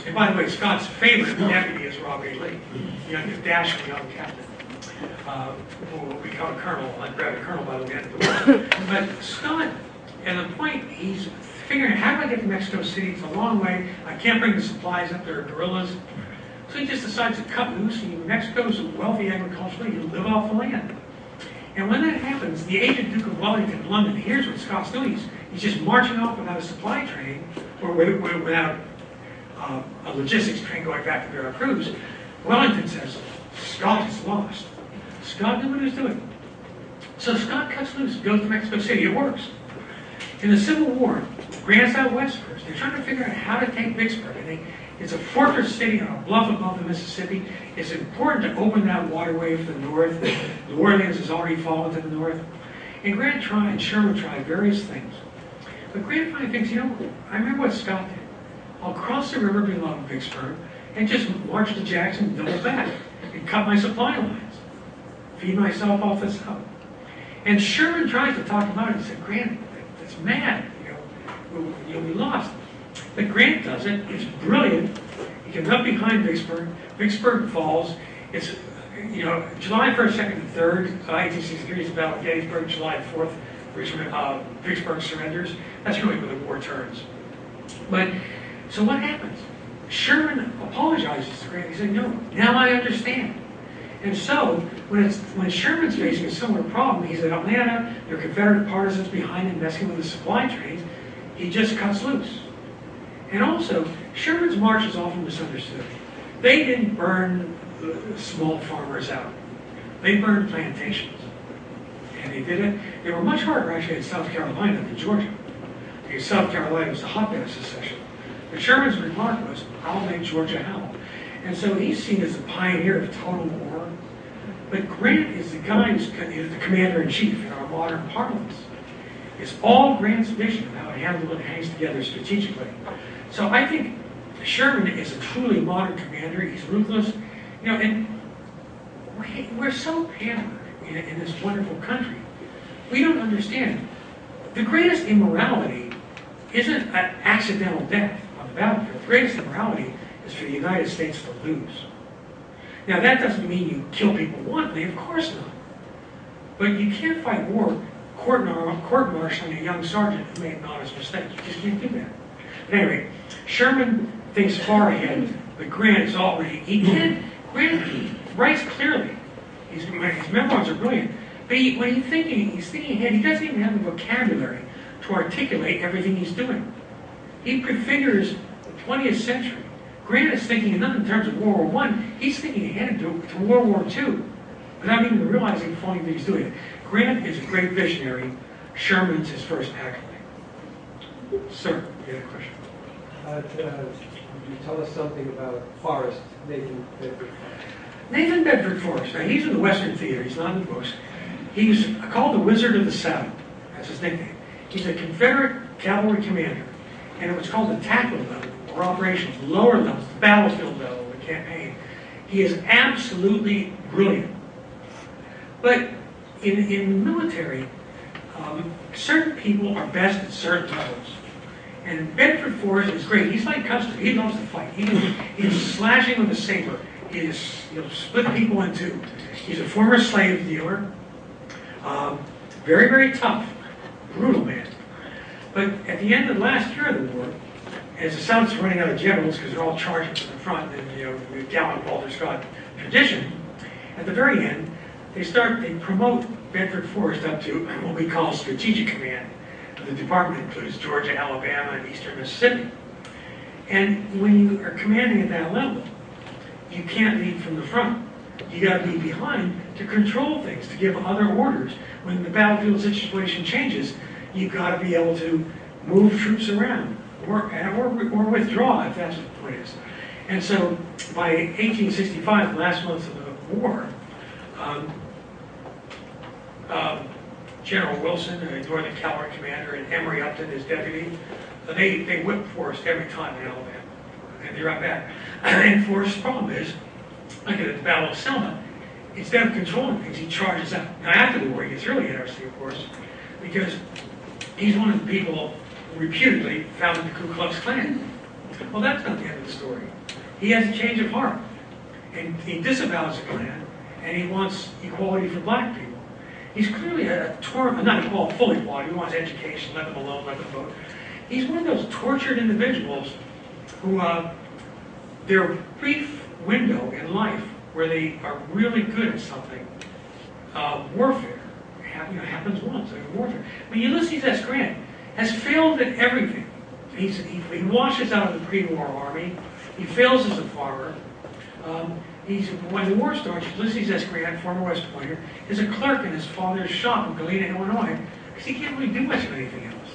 And by the way, Scott's favorite deputy is Robert E. Lee, the dashing young captain, who will become a colonel, like brevet colonel by the end of the war. But Scott, at the point, he's figuring out, how do I get to Mexico City? It's a long way. I can't bring the supplies up. There are guerrillas. So he just decides to cut loose. Mexico's wealthy agriculturally. He'll live off the land. And when that happens, the agent Duke of Wellington in London hears what Scott's doing. He's just marching off without a supply train, or without a logistics train going back to Veracruz. Wellington says, Scott is lost. Scott knew what he was doing. So Scott cuts loose, goes to Mexico City. It works. In the Civil War, Grant's out west first. They're trying to figure out how to take Vicksburg. And it's a fortress city on a bluff above the Mississippi. It's important to open that waterway for the north. New Orleans has already fallen to the north. And Grant tried, Sherman tried various things. But Grant finally thinks, I remember what Scott did. I'll cross the river below Vicksburg and just march to Jackson and double back and cut my supply lines. Feed myself off the south. And Sherman tries to talk him out. He said, Grant, that's mad. You'll be lost. But Grant does it. It's brilliant. He comes up behind Vicksburg. Vicksburg falls. It's, July 1st, 2nd, and 3rd, 1863 is the Battle of Gettysburg. July 4th, Vicksburg surrenders. That's really where the war turns. But, so what happens? Sherman apologizes to Grant. He said, no, now I understand. And so, when Sherman's facing a similar problem, he's at Atlanta, there are Confederate partisans behind him messing with the supply trains, he just cuts loose. And also, Sherman's march is often misunderstood. They didn't burn small farmers out. They burned plantations. And they did it. They were much harder, actually, in South Carolina than Georgia. Because South Carolina was the hotbed of secession. But Sherman's remark was, I'll make Georgia howl. And so he's seen as a pioneer of total war. But Grant is the guy who's the commander-in-chief in our modern parlance. It's all Grant's vision of how Hamilton hangs together strategically. So I think Sherman is a truly modern commander. He's ruthless. And we're so pampered in this wonderful country. We don't understand. The greatest immorality isn't an accidental death on the battlefield. The greatest immorality is for the United States to lose. Now, that doesn't mean you kill people wantonly, of course not. But you can't fight war court-martialing a young sergeant who made an honest mistake. You just can't do that. But anyway, Sherman thinks far ahead, but Grant is already, Grant writes clearly. His memoirs are brilliant. But when he's thinking ahead, he doesn't even have the vocabulary to articulate everything he's doing. He prefigures the 20th century. Grant is thinking not in terms of World War I, he's thinking ahead to World War II, without even realizing fully that he's doing it. Grant is a great visionary. Sherman's his first acolyte. Sir, you had a question? Could you tell us something about Forrest, Nathan Bedford? Nathan Bedford Forrest. Now, he's in the Western Theater. He's not in the books. He's called the Wizard of the Saddle. That's his nickname. He's a Confederate cavalry commander, and it was called the tactical level, or operations, lower levels, the battlefield level of the campaign. He is absolutely brilliant. But in the military, certain people are best at certain levels. And Bedford Forrest is great. He's like Custer. He loves to fight. He's slashing with a saber. He'll split people in two. He's a former slave dealer. Very, very tough. Brutal man. But at the end of the last year of the war, as the South's running out of generals because they're all charging to the front, and the gallant Walter Scott tradition, at the very end, they promote Bedford Forrest up to what we call strategic command. The department includes Georgia, Alabama, and eastern Mississippi. And when you are commanding at that level, you can't lead from the front. You got to be behind to control things, to give other orders. When the battlefield situation changes, you've got to be able to move troops around or withdraw if that's what the point is. And so by 1865, the last months of the war, General Wilson, a Northern Cavalry commander, and Emory Upton, his deputy, they whipped Forrest every time in Alabama. And they're right back. And Forrest's problem is, like at the Battle of Selma, instead of controlling things, he charges out. Now after the war, he gets really interesting, of course, because he's one of the people reputedly founded the Ku Klux Klan. Well, that's not the end of the story. He has a change of heart, and he disavows the Klan, and he wants equality for black people. He's clearly not full equality. He wants education, let them alone, let them vote. He's one of those tortured individuals who, their brief window in life where they are really good at something, warfare, happens once, warfare. But Ulysses S. Grant has failed at everything. He washes out of the pre-war army. He fails as a farmer. When the war starts, Ulysses S. Grant, former West Pointer, is a clerk in his father's shop in Galena, Illinois, because he can't really do much of anything else.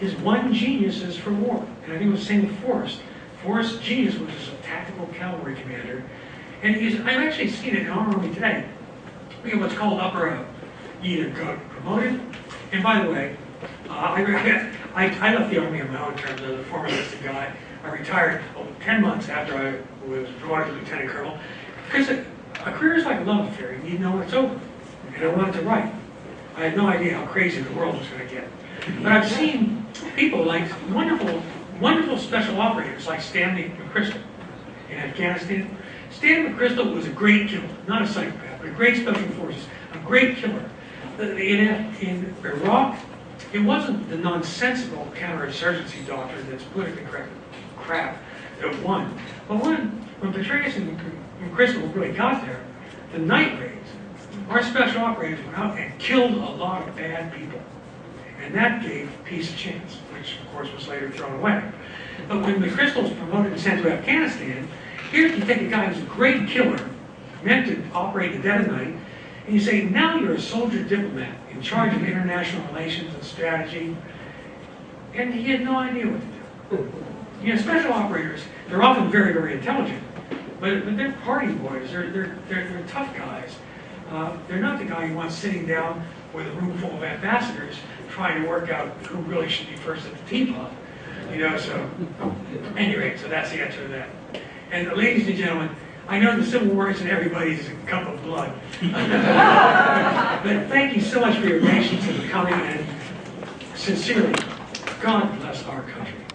His one genius is for war, and I think it was the same with Forrest. Forrest's genius was as a tactical cavalry commander, and I've actually seen it in our army today. We have what's called upper, you either got promoted, and by the way, I left the army on my own terms as a former enlisted guy. I retired 10 months after I was promoted to lieutenant colonel, because a career is like a love affair. You need to know when it's over. And I wanted to write. I had no idea how crazy the world was going to get. But I've seen people like wonderful special operators like Stanley McChrystal in Afghanistan. Stanley McChrystal was a great killer, not a psychopath, but a great special forces, a great killer. In Iraq, it wasn't the nonsensical counterinsurgency doctrine that's politically correct crap that won. But when Petraeus and McChrystal really got there, the night raids, our special operators went out and killed a lot of bad people. And that gave peace a chance, which of course was later thrown away. But when McChrystal was promoted and sent to Afghanistan, here you take a guy who's a great killer, meant to operate in the dead of night, and you say, now you're a soldier diplomat in charge of international relations and strategy, and he had no idea what to do. Special operators, they're often very, very intelligent, but they're party boys, they're tough guys. They're not the guy you want sitting down with a room full of ambassadors trying to work out who really should be first at the teapot. So anyway, so that's the answer to that. And ladies and gentlemen, I know the Civil War isn't everybody's cup of blood. But thank you so much for your patience and coming, and sincerely, God bless our country.